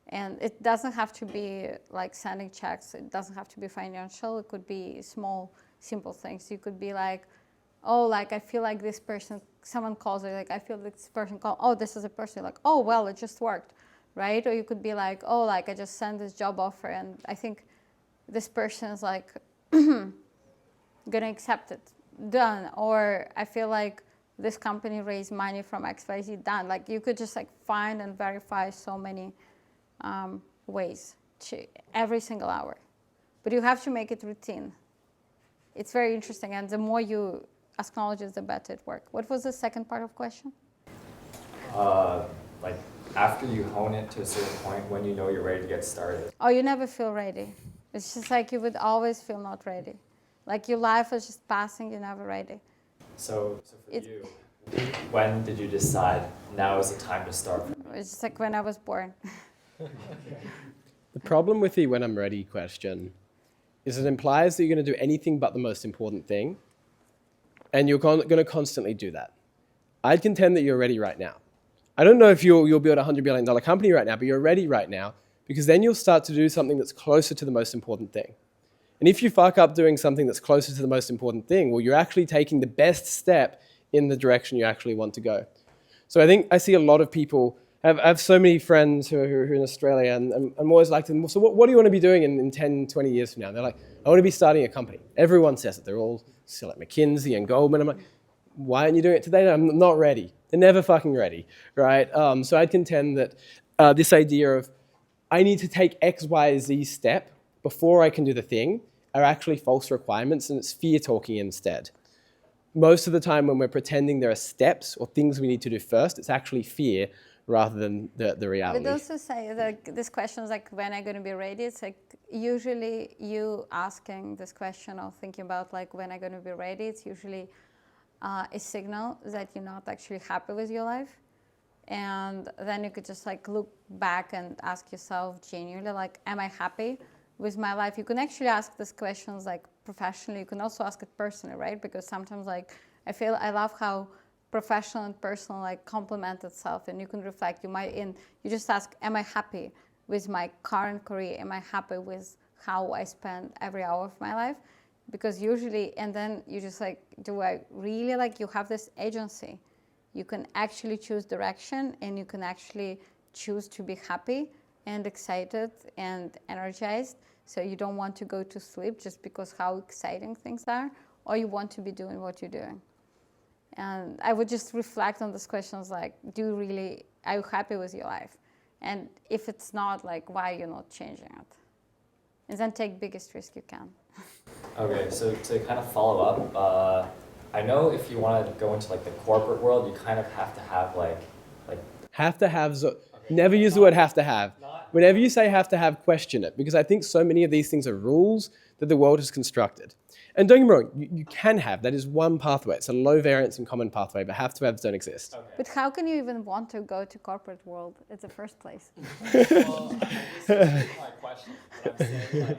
And it doesn't have to be like sending checks. It doesn't have to be financial. It could be small, simple things. You could be like, oh, like I feel like this person, someone calls it, like I feel like this person called, oh, this is a person, like, oh, well, it just worked. Right? Or you could be like, oh, like I just sent this job offer and I think this person is like gonna accept it, done. Or I feel like this company raised money from XYZ, done. Like you could just like find and verify so many ways to every single hour. But you have to make it routine. It's very interesting, and the more you acknowledge it, the better it works. What was the second part of the question? Like after you hone it to a certain point, when you know you're ready to get started. Oh, you never feel ready. It's just like you would always feel not ready. Like your life is just passing, you're never ready. So for you, when did you decide now is the time to start? It's just like when I was born. The problem with the when I'm ready question is it implies that you're going to do anything but the most important thing, and you're going to constantly do that. I'd contend that you're ready right now. I don't know if you'll build a $100 billion company right now, but you're ready right now, because then you'll start to do something that's closer to the most important thing. And if you fuck up doing something that's closer to the most important thing, well, you're actually taking the best step in the direction you actually want to go. So I think I see a lot of people, I have so many friends who are in Australia, and I'm always like to them, so what do you want to be doing in 10, 20 years from now? And they're like, I want to be starting a company. Everyone says it. They're all still at McKinsey and Goldman. I'm like, why aren't you doing it today? I'm not ready. They're never fucking ready, right? So I'd contend that this idea of I need to take X, Y, Z step before I can do the thing are actually false requirements, and it's fear talking instead. Most of the time when we're pretending there are steps or things we need to do first, it's actually fear rather than the reality. But also say that this question is like, when am I going to be ready? It's like usually you asking this question or thinking about like when am I going to be ready, it's usually a signal that you're not actually happy with your life. And then you could just like look back and ask yourself genuinely, like, am I happy with my life? You can actually ask these questions like professionally. You can also ask it personally, right? Because sometimes like I love how professional and personal like complement itself, and you can reflect. You just ask, am I happy with my current career? Am I happy with how I spend every hour of my life? Because usually, and then you just like, do I really like, you have this agency. You can actually choose direction, and you can actually choose to be happy and excited and energized. So you don't want to go to sleep just because how exciting things are, or you want to be doing what you're doing. And I would just reflect on these questions like, are you happy with your life? And if it's not, like, why are you not changing it? And then take biggest risk you can. Okay, so to kind of follow up, I know if you want to go into like the corporate world, you kind of have to have never use the word have to have. Whenever you say have to have, question it, because I think so many of these things are rules that the world has constructed. And don't get me wrong, you can have, that is one pathway. It's a low variance and common pathway, but have to haves don't exist. Okay. But how can you even want to go to corporate world in the first place? Well, this is my question. What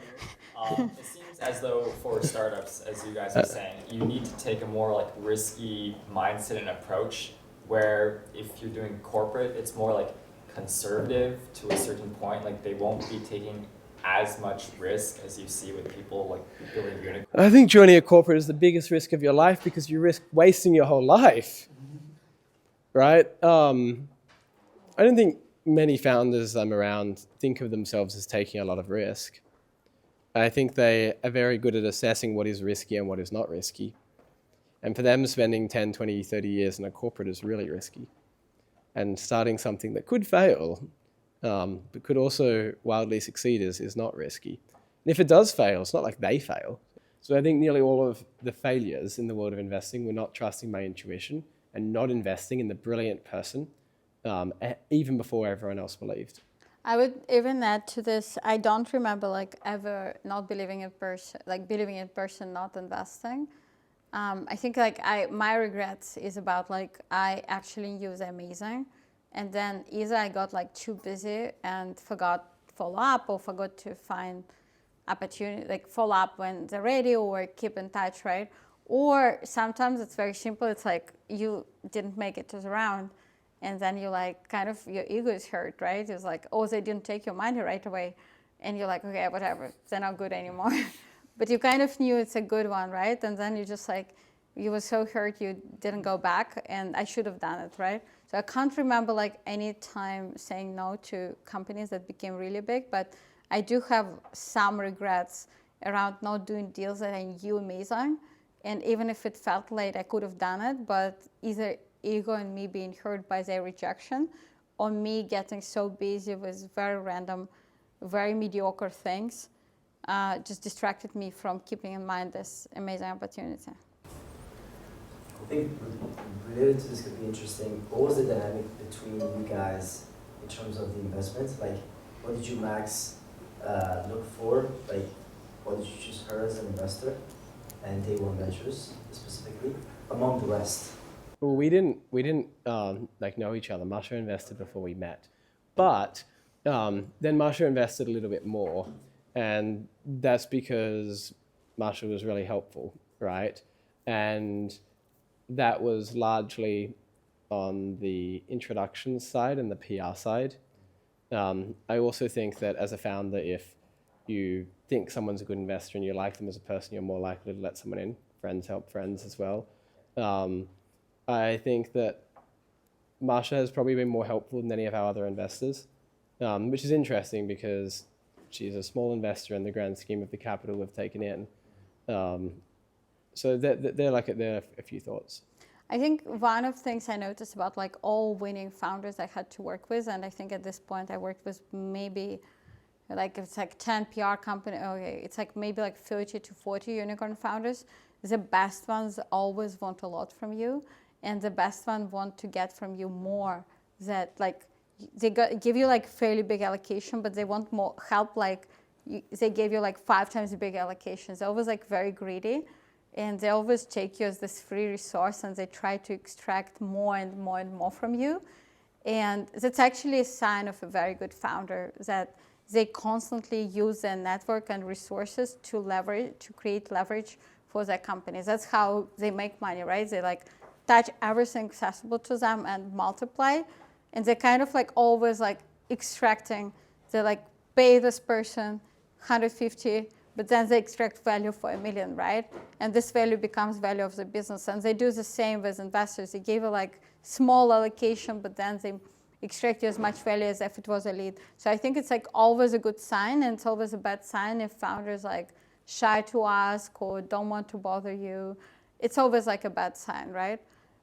I'm saying, it seems as though for startups, as you guys are saying, you need to take a more like risky mindset and approach, where if you're doing corporate, it's more like conservative to a certain point. Like they won't be taking as much risk as you see with people like building unicorns. I think joining a corporate is the biggest risk of your life because you risk wasting your whole life, right? I don't think many founders I'm around think of themselves as taking a lot of risk. I think they are very good at assessing what is risky and what is not risky. And for them, spending 10, 20, 30 years in a corporate is really risky. And starting something that could fail, but could also wildly succeed is not risky. And if it does fail, it's not like they fail. So I think nearly all of the failures in the world of investing were not trusting my intuition and not investing in the brilliant person, even before everyone else believed. I would even add to this, I don't remember like ever not believing in person, like believing in person, not investing. I think like my regrets is about like I actually use amazing, and then either I got like too busy and forgot follow up or forgot to find opportunity, like follow up when they're ready or keep in touch, right? Or sometimes it's very simple. It's like you didn't make it to the round, and then you like kind of your ego is hurt, right? It's like, oh, they didn't take your money right away, and you're like, okay, whatever, they're not good anymore. But you kind of knew it's a good one, right? And then you just like, you were so hurt you didn't go back, and I should have done it, right? So I can't remember like any time saying no to companies that became really big, but I do have some regrets around not doing deals that I knew amazing. And even if it felt late, I could have done it, but either ego and me being hurt by their rejection, or me getting so busy with very random, very mediocre things, just distracted me from keeping in mind this amazing opportunity. I think related to this could be interesting. What was the dynamic between you guys in terms of the investments? Like, what did you, Max, look for? Like, what did you choose her as an investor and Day One Ventures specifically among the rest? Well, we didn't like know each other. Masha invested before we met, but then Masha invested a little bit more, and that's because Masha was really helpful, right? And that was largely on the introduction side and the PR side. I also think that as a founder, if you think someone's a good investor and you like them as a person, you're more likely to let someone in. Friends help friends as well. I think that Masha has probably been more helpful than any of our other investors, which is interesting because she's a small investor in the grand scheme of the capital we've taken in. So there are a few thoughts. I think one of the things I noticed about like all winning founders I had to work with, and I think at this point I worked with maybe like it's like 10 PR company, okay, it's like maybe like 30 to 40 unicorn founders. The best ones always want a lot from you, and the best ones want to get from you more. That like they give you like fairly big allocation, but they want more help. Like they gave you like 5 times the big allocations. They're always like very greedy, and they always take you as this free resource, and they try to extract more and more and more from you. And that's actually a sign of a very good founder, that they constantly use their network and resources to create leverage for their companies. That's how they make money, right? They like touch everything accessible to them and multiply. And they're kind of like always like extracting. They like pay this person 150, but then they extract value for $1 million, right? And this value becomes value of the business. And they do the same with investors. They give you like small allocation, but then they extract you as much value as if it was a lead. So I think it's like always a good sign, and it's always a bad sign if founders like shy to ask or don't want to bother you. It's always like a bad sign, right?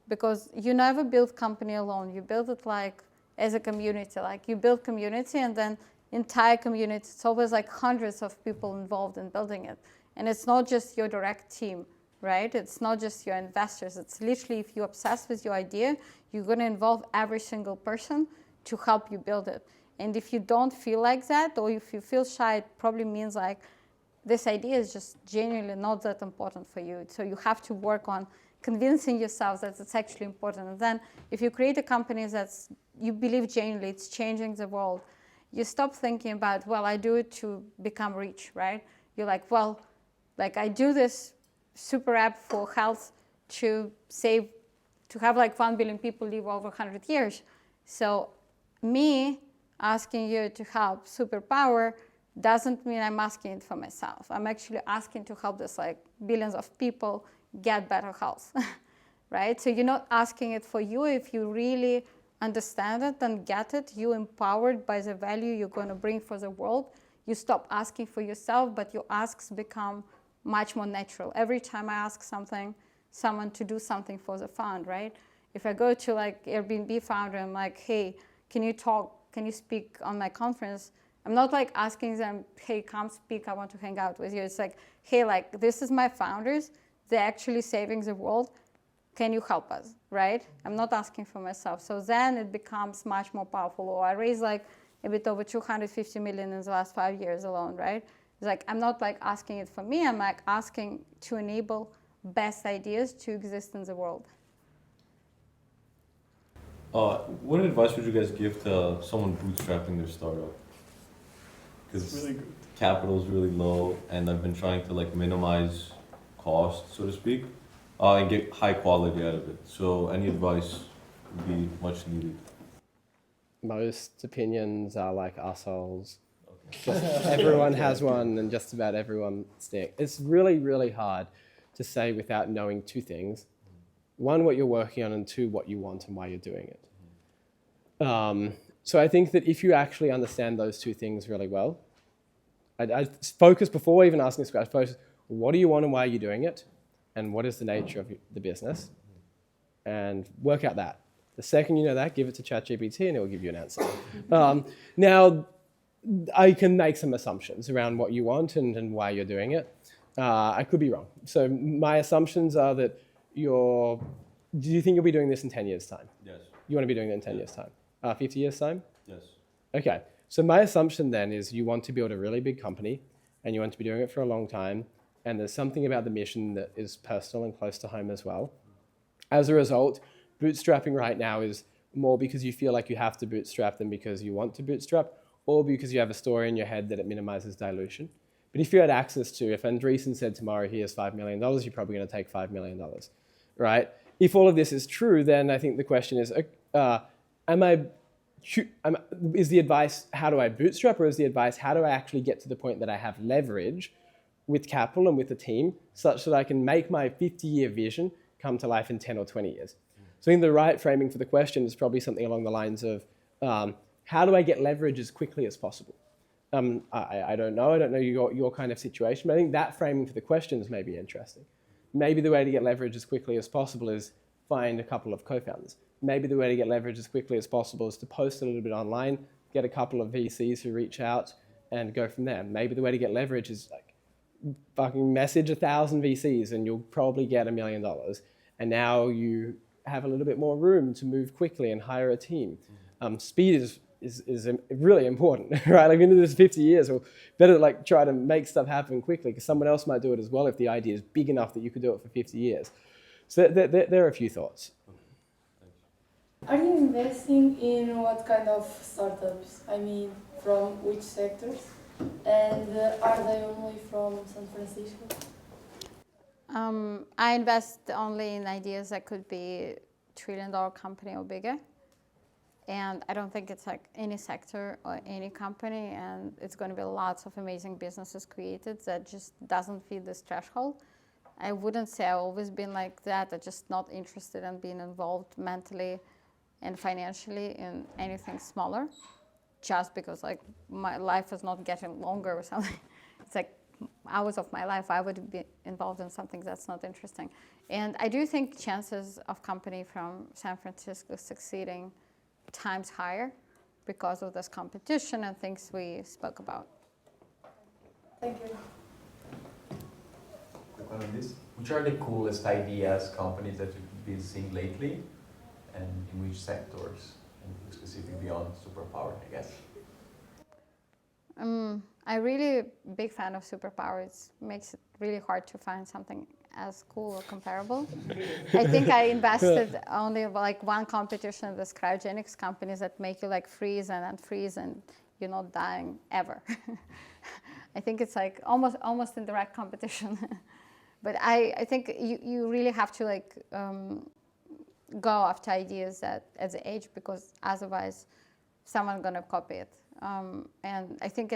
Because you never build company alone. You build it like as a community. Like you build community, and then entire community. It's always like hundreds of people involved in building it. And it's not just your direct team, right? It's not just your investors. It's literally if you're obsessed with your idea, you're going to involve every single person to help you build it. And if you don't feel like that, or if you feel shy, it probably means like this idea is just genuinely not that important for you. So you have to work on convincing yourself that it's actually important. And then if you create a company that's, you believe genuinely it's changing the world, you stop thinking about, well, I do it to become rich, right? You're like, well, like I do this super app for health to have like 1 billion people live over 100 years. So me asking you to help Superpower doesn't mean I'm asking it for myself. I'm actually asking to help this like billions of people get better health, right? So you're not asking it for you. If you really understand it and get it, you're empowered by the value you're going to bring for the world. You stop asking for yourself, but your asks become much more natural. Every time I ask something someone to do something for the fund, right? If I go to like Airbnb founder, I'm like, hey, can you speak on my conference? I'm not like asking them, hey, come speak, I want to hang out with you. It's like, hey, like this is my founders, they're actually saving the world. Can you help us, right? I'm not asking for myself. So then it becomes much more powerful. Or I raised like a bit over 250 million in the last 5 years alone, right? It's like, I'm not like asking it for me, I'm like asking to enable best ideas to exist in the world. What advice would you guys give to someone bootstrapping their startup? Because Really good. capital is really low, and I've been trying to like minimize cost, so to speak, and get high quality out of it. So any advice would be much needed. Most opinions are like assholes. Just everyone has one, and just about everyone stinks. It's really, really hard to say without knowing two things. One, what you're working on, and two, what you want and why you're doing it. So I think that if you actually understand those two things really well, I focus before even asking this question, I focus, what do you want and why are you doing it? And what is the nature of the business? And work out that. The second you know that, give it to ChatGPT and it will give you an answer. Now, I can make some assumptions around what you want and why you're doing it. I could be wrong. So my assumptions are that do you think you'll be doing this in 10 years' time? Yes. You want to be doing it in 10 years' time? 50 years' time? Yes. Okay. So my assumption then is you want to build a really big company and you want to be doing it for a long time. And there's something about the mission that is personal and close to home as well. As a result, bootstrapping right now is more because you feel like you have to bootstrap than because you want to bootstrap, or because you have a story in your head that it minimizes dilution. But if you had access to, if Andreessen said tomorrow, here's $5 million, you're probably going to take $5 million, right? If all of this is true, then I think the question is, is the advice, how do I bootstrap, or is the advice, how do I actually get to the point that I have leverage with capital and with a team such that I can make my 50-year vision come to life in 10 or 20 years? So I think the right framing for the question is probably something along the lines of, how do I get leverage as quickly as possible? I don't know your kind of situation, but I think that framing for the questions may be interesting. Maybe the way to get leverage as quickly as possible is find a couple of co-founders. Maybe the way to get leverage as quickly as possible is to post a little bit online, get a couple of VCs who reach out and go from there. Maybe the way to get leverage is like fucking message 1,000 VCs and you'll probably get $1 million. And now you have a little bit more room to move quickly and hire a team. Speed is really important, right? Like into this 50 years, or better like try to make stuff happen quickly because someone else might do it as well if the idea is big enough that you could do it for 50 years. So there are a few thoughts. Are you investing in what kind of startups? I mean, from which sectors? And are they only from San Francisco? I invest only in ideas that could be $1 trillion company or bigger. And I don't think it's like any sector or any company, and it's going to be lots of amazing businesses created that just doesn't fit this threshold. I wouldn't say I've always been like that. I'm just not interested in being involved mentally and financially in anything smaller, just because like my life is not getting longer or something. It's like hours of my life I would be involved in something that's not interesting. And I do think chances of company from San Francisco succeeding times higher because of this competition and things we spoke about. Thank you. Quick one on this. Which are the coolest ideas, companies that you've been seeing lately, and in which sectors, and specifically beyond Superpower, I guess? I'm really a big fan of Superpower. It makes it really hard to find something as cool or comparable. I think I invested only like one competition with cryogenics companies that make you like freeze and unfreeze and you're not dying ever. I think it's like almost in direct competition. But I think you really have to like go after ideas at the age, because otherwise someone's gonna copy it. And I think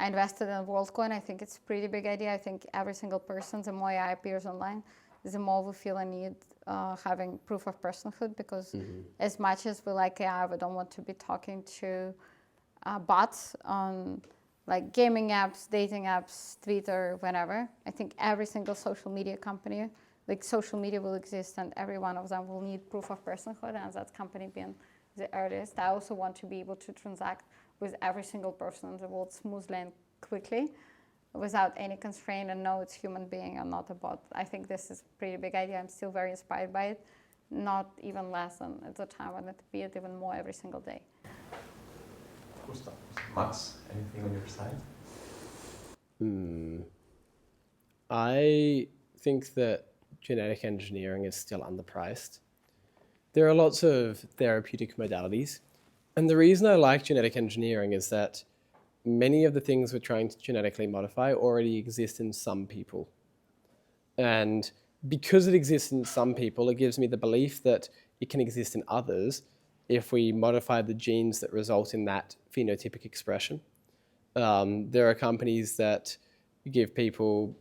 I invested in WorldCoin. I think it's a pretty big idea. I think every single person, the more AI appears online, the more we feel a need having proof of personhood, because as much as we like AI, we don't want to be talking to bots on like gaming apps, dating apps, Twitter, whatever. I think every single social media company like social media will exist and every one of them will need proof of personhood, and that company being the earliest. I also want to be able to transact with every single person in the world smoothly and quickly without any constraint and know it's human being and not a bot. I think this is a pretty big idea. I'm still very inspired by it, not even less than at the time. I want to be it even more every single day. Max, anything on your side? I think that genetic engineering is still underpriced. There are lots of therapeutic modalities. And the reason I like genetic engineering is that many of the things we're trying to genetically modify already exist in some people. And because it exists in some people, it gives me the belief that it can exist in others if we modify the genes that result in that phenotypic expression. There are companies that give people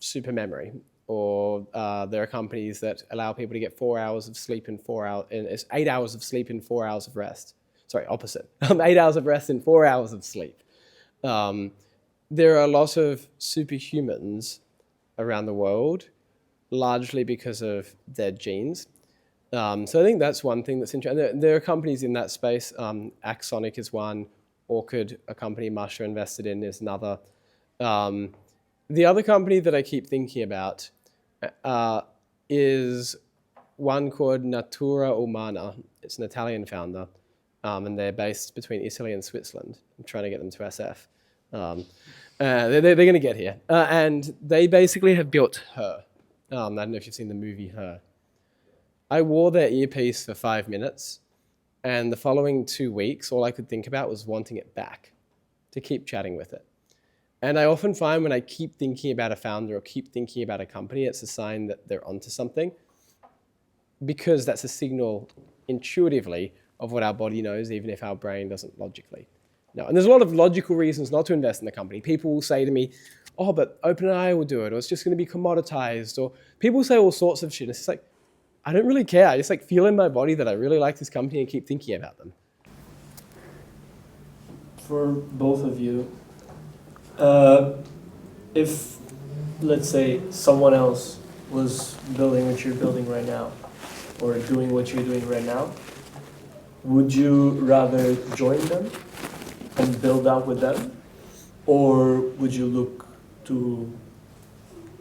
super memory, or there are companies that allow people to get 4 hours of sleep in 4 hours, and it's 8 hours of sleep in 4 hours of rest. Sorry, opposite. 8 hours of rest in 4 hours of sleep. There are a lot of superhumans around the world, largely because of their genes. So I think that's one thing that's interesting. There are companies in that space. Axonic is one. Orchid, a company Masha invested in, is another. The other company that I keep thinking about is one called Natura Umana. It's an Italian founder, and they're based between Italy and Switzerland. I'm trying to get them to SF. They're going to get here. And they basically have built Her. I don't know if you've seen the movie Her. I wore their earpiece for 5 minutes, and the following 2 weeks, all I could think about was wanting it back, to keep chatting with it. And I often find when I keep thinking about a founder or keep thinking about a company, it's a sign that they're onto something, because that's a signal intuitively of what our body knows, even if our brain doesn't logically know. And there's a lot of logical reasons not to invest in the company. People will say to me, oh, but OpenAI will do it, or it's just going to be commoditized, or people say all sorts of shit. It's just like, I don't really care. I just like feel in my body that I really like this company and keep thinking about them. For both of you, if, let's say, someone else was building what you're building right now, or doing what you're doing right now, would you rather join them and build out with them, or would you look to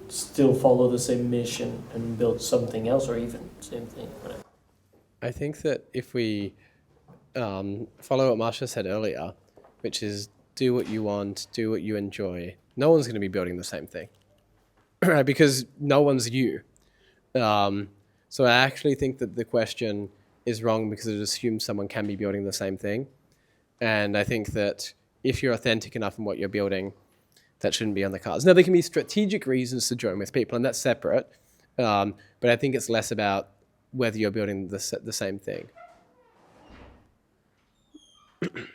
still follow the same mission and build something else, or even same thing? Whatever. I think that if we follow what Masha said earlier, which is do what you want, do what you enjoy, no one's going to be building the same thing, right? Because no one's you. So I actually think that the question is wrong because it assumes someone can be building the same thing. And I think that if you're authentic enough in what you're building, that shouldn't be on the cards. Now, there can be strategic reasons to join with people, and that's separate. But I think it's less about whether you're building the same thing.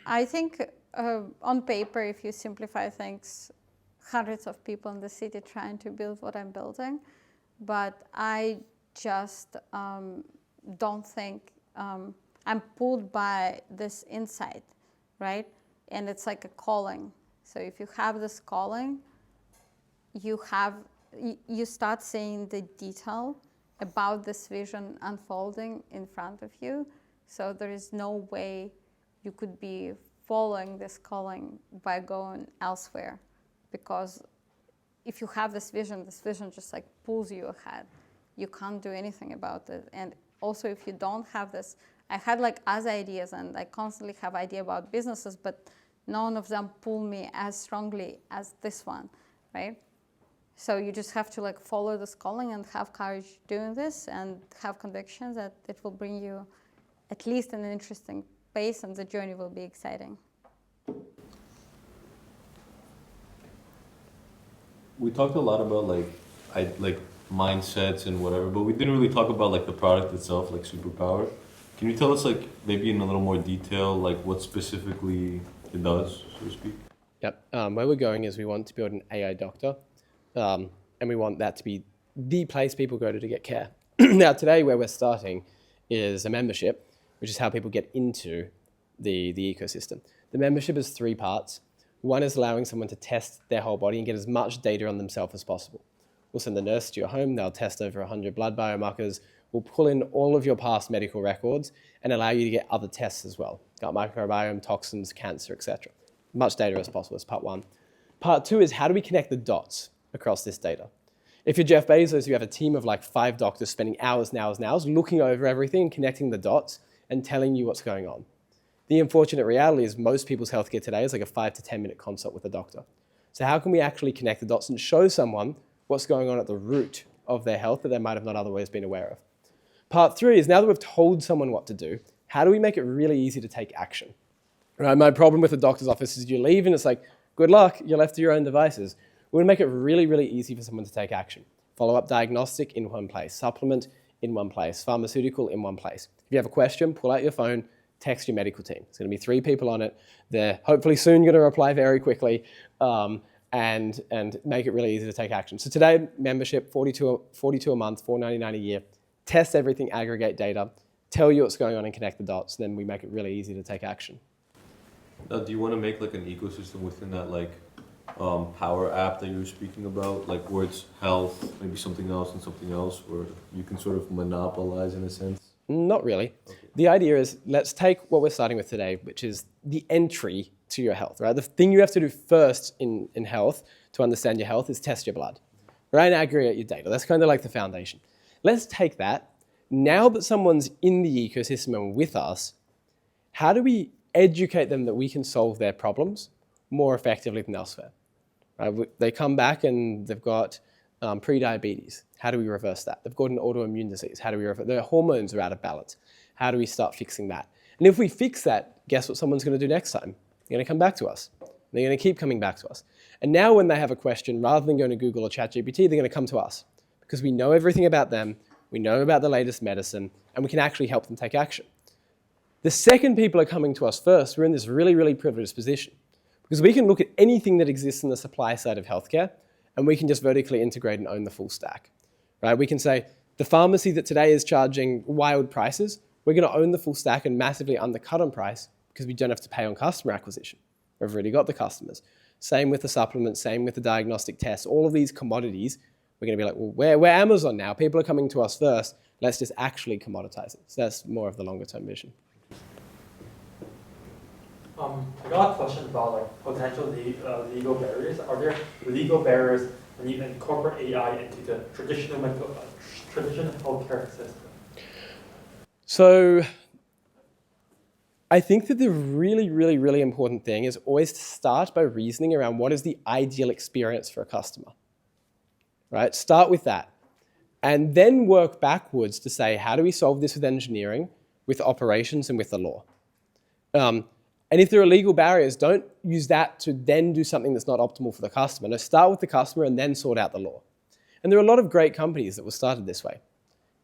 I think on paper, if you simplify things, hundreds of people in the city trying to build what I'm building, but I just don't think I'm pulled by this insight, right? And it's like a calling. So if you have this calling, you start seeing the detail about this vision unfolding in front of you. So there is no way you could be following this calling by going elsewhere, because if you have this vision just like pulls you ahead. You can't do anything about it. And also, if you don't have this, I had like other ideas, and I constantly have idea about businesses, but none of them pull me as strongly as this one, right? So you just have to like follow this calling and have courage doing this, and have conviction that it will bring you at least in an interesting pace, and the journey will be exciting. We talked a lot about like mindsets and whatever, but we didn't really talk about like the product itself, like Superpower. Can you tell us like maybe in a little more detail like what specifically it does, so to speak? Yep. Where we're going is we want to build an AI doctor, and we want that to be the place people go to get care. Now, today where we're starting is a membership, which is how people get into the ecosystem. The membership is 3 parts. One is allowing someone to test their whole body and get as much data on themselves as possible. We'll send the nurse to your home. They'll test over 100 blood biomarkers. We'll pull in all of your past medical records and allow you to get other tests as well. Gut microbiome, toxins, cancer, etc. Much data as possible is part one. Part two is how do we connect the dots across this data? If you're Jeff Bezos, you have a team of like 5 doctors spending hours and hours and hours looking over everything and connecting the dots and telling you what's going on. The unfortunate reality is most people's healthcare today is like a 5 to 10 minute consult with a doctor. So how can we actually connect the dots and show someone what's going on at the root of their health that they might have not otherwise been aware of? Part three is now that we've told someone what to do, how do we make it really easy to take action? Right, my problem with the doctor's office is you leave and it's like, good luck, you're left to your own devices. We want to make it really, really easy for someone to take action. Follow-up diagnostic in one place, supplement in one place, pharmaceutical in one place. If you have a question, pull out your phone, text your medical team. It's going to be 3 people on it. They're hopefully soon going to reply very quickly and make it really easy to take action. So today, membership, $42 a month, $4.99 a year. Test everything, aggregate data, tell you what's going on and connect the dots. Then we make it really easy to take action. Now, do you want to make like an ecosystem within that like Power app that you were speaking about, like where it's health, maybe something else and something else, where you can sort of monopolize in a sense? Not really. Okay. The idea is let's take what we're starting with today, which is the entry to your health, right? The thing you have to do first in health to understand your health is test your blood, right? And aggregate your data. That's kind of like the foundation. Let's take that. Now that someone's in the ecosystem and with us, how do we educate them that we can solve their problems more effectively than elsewhere? Right? They come back and they've got pre-diabetes. How do we reverse that? They've got an autoimmune disease. How do we reverse? Their hormones are out of balance. How do we start fixing that? And if we fix that, guess what someone's going to do next time? They're going to come back to us. They're going to keep coming back to us. And now when they have a question, rather than going to Google or ChatGPT, they're going to come to us because we know everything about them. We know about the latest medicine, and we can actually help them take action. The second people are coming to us first, we're in this really, really privileged position because we can look at anything that exists in the supply side of healthcare and we can just vertically integrate and own the full stack, right? We can say the pharmacy that today is charging wild prices, we're going to own the full stack and massively undercut on price because we don't have to pay on customer acquisition. We've already got the customers. Same with the supplements, same with the diagnostic tests, all of these commodities. We're going to be like, well, we're Amazon now. People are coming to us first. Let's just actually commoditize it. So that's more of the longer term vision. I got a question about like potential legal barriers. Are there legal barriers when you incorporate AI into the traditional healthcare system? So I think that the really, really, really important thing is always to start by reasoning around what is the ideal experience for a customer, right? Start with that. And then work backwards to say, how do we solve this with engineering, with operations, and with the law? And if there are legal barriers, don't use that to then do something that's not optimal for the customer. No, start with the customer and then sort out the law. And there are a lot of great companies that were started this way.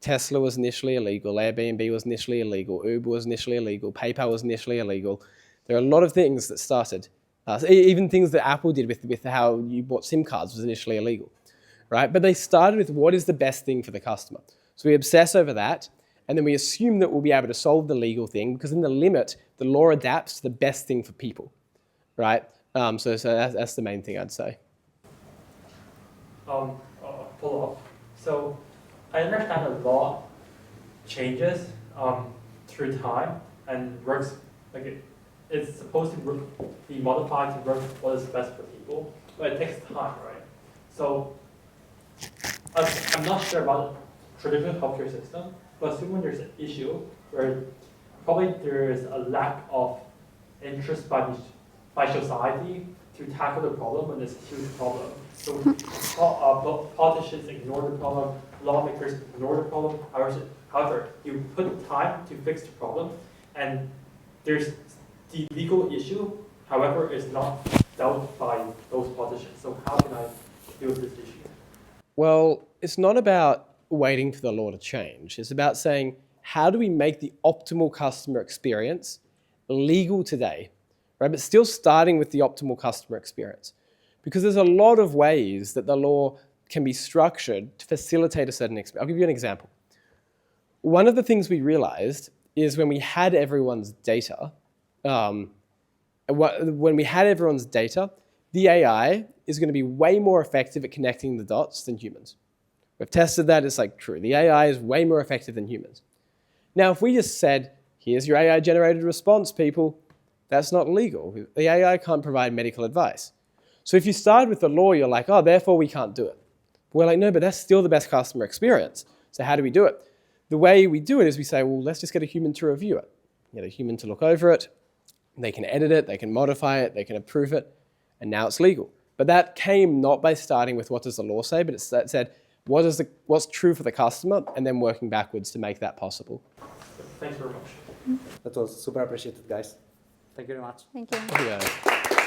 Tesla was initially illegal, Airbnb was initially illegal, Uber was initially illegal, PayPal was initially illegal. There are a lot of things that started, even things that Apple did with how you bought SIM cards was initially illegal, right? But they started with what is the best thing for the customer. So we obsess over that, and then we assume that we'll be able to solve the legal thing because in the limit, the law adapts to the best thing for people, right? So that's the main thing I'd say. Follow up. So I understand the law changes through time and works like it's supposed to be modified to work what is best for people, but it takes time, right? So I'm not sure about the traditional healthcare system, but assuming there's an issue where probably there is a lack of interest by society to tackle the problem when it's a huge problem. So politicians ignore the problem, lawmakers ignore the problem. However, you put time to fix the problem, and there's the legal issue, however, is not dealt by those politicians. So how can I deal with this issue? Well, it's not about waiting for the law to change. It's about saying, how do we make the optimal customer experience legal today, right? But still starting with the optimal customer experience. Because there's a lot of ways that the law can be structured to facilitate a certain experience. I'll give you an example. One of the things we realized is when we had everyone's data, the AI is going to be way more effective at connecting the dots than humans. We've tested that. It's like true. The AI is way more effective than humans. Now, if we just said, here's your AI-generated response, people, that's not legal. The AI can't provide medical advice. So if you start with the law, you're like, oh, therefore we can't do it. We're like, no, but that's still the best customer experience. So how do we do it? The way we do it is we say, well, let's just get a human to review it. Get a human to look over it. They can edit it, they can modify it, they can approve it, and now it's legal. But that came not by starting with what does the law say, but it said, what's true for the customer, and then working backwards to make that possible. Thanks very much. That was super appreciated, guys. Thank you very much. Thank you. Thank you guys.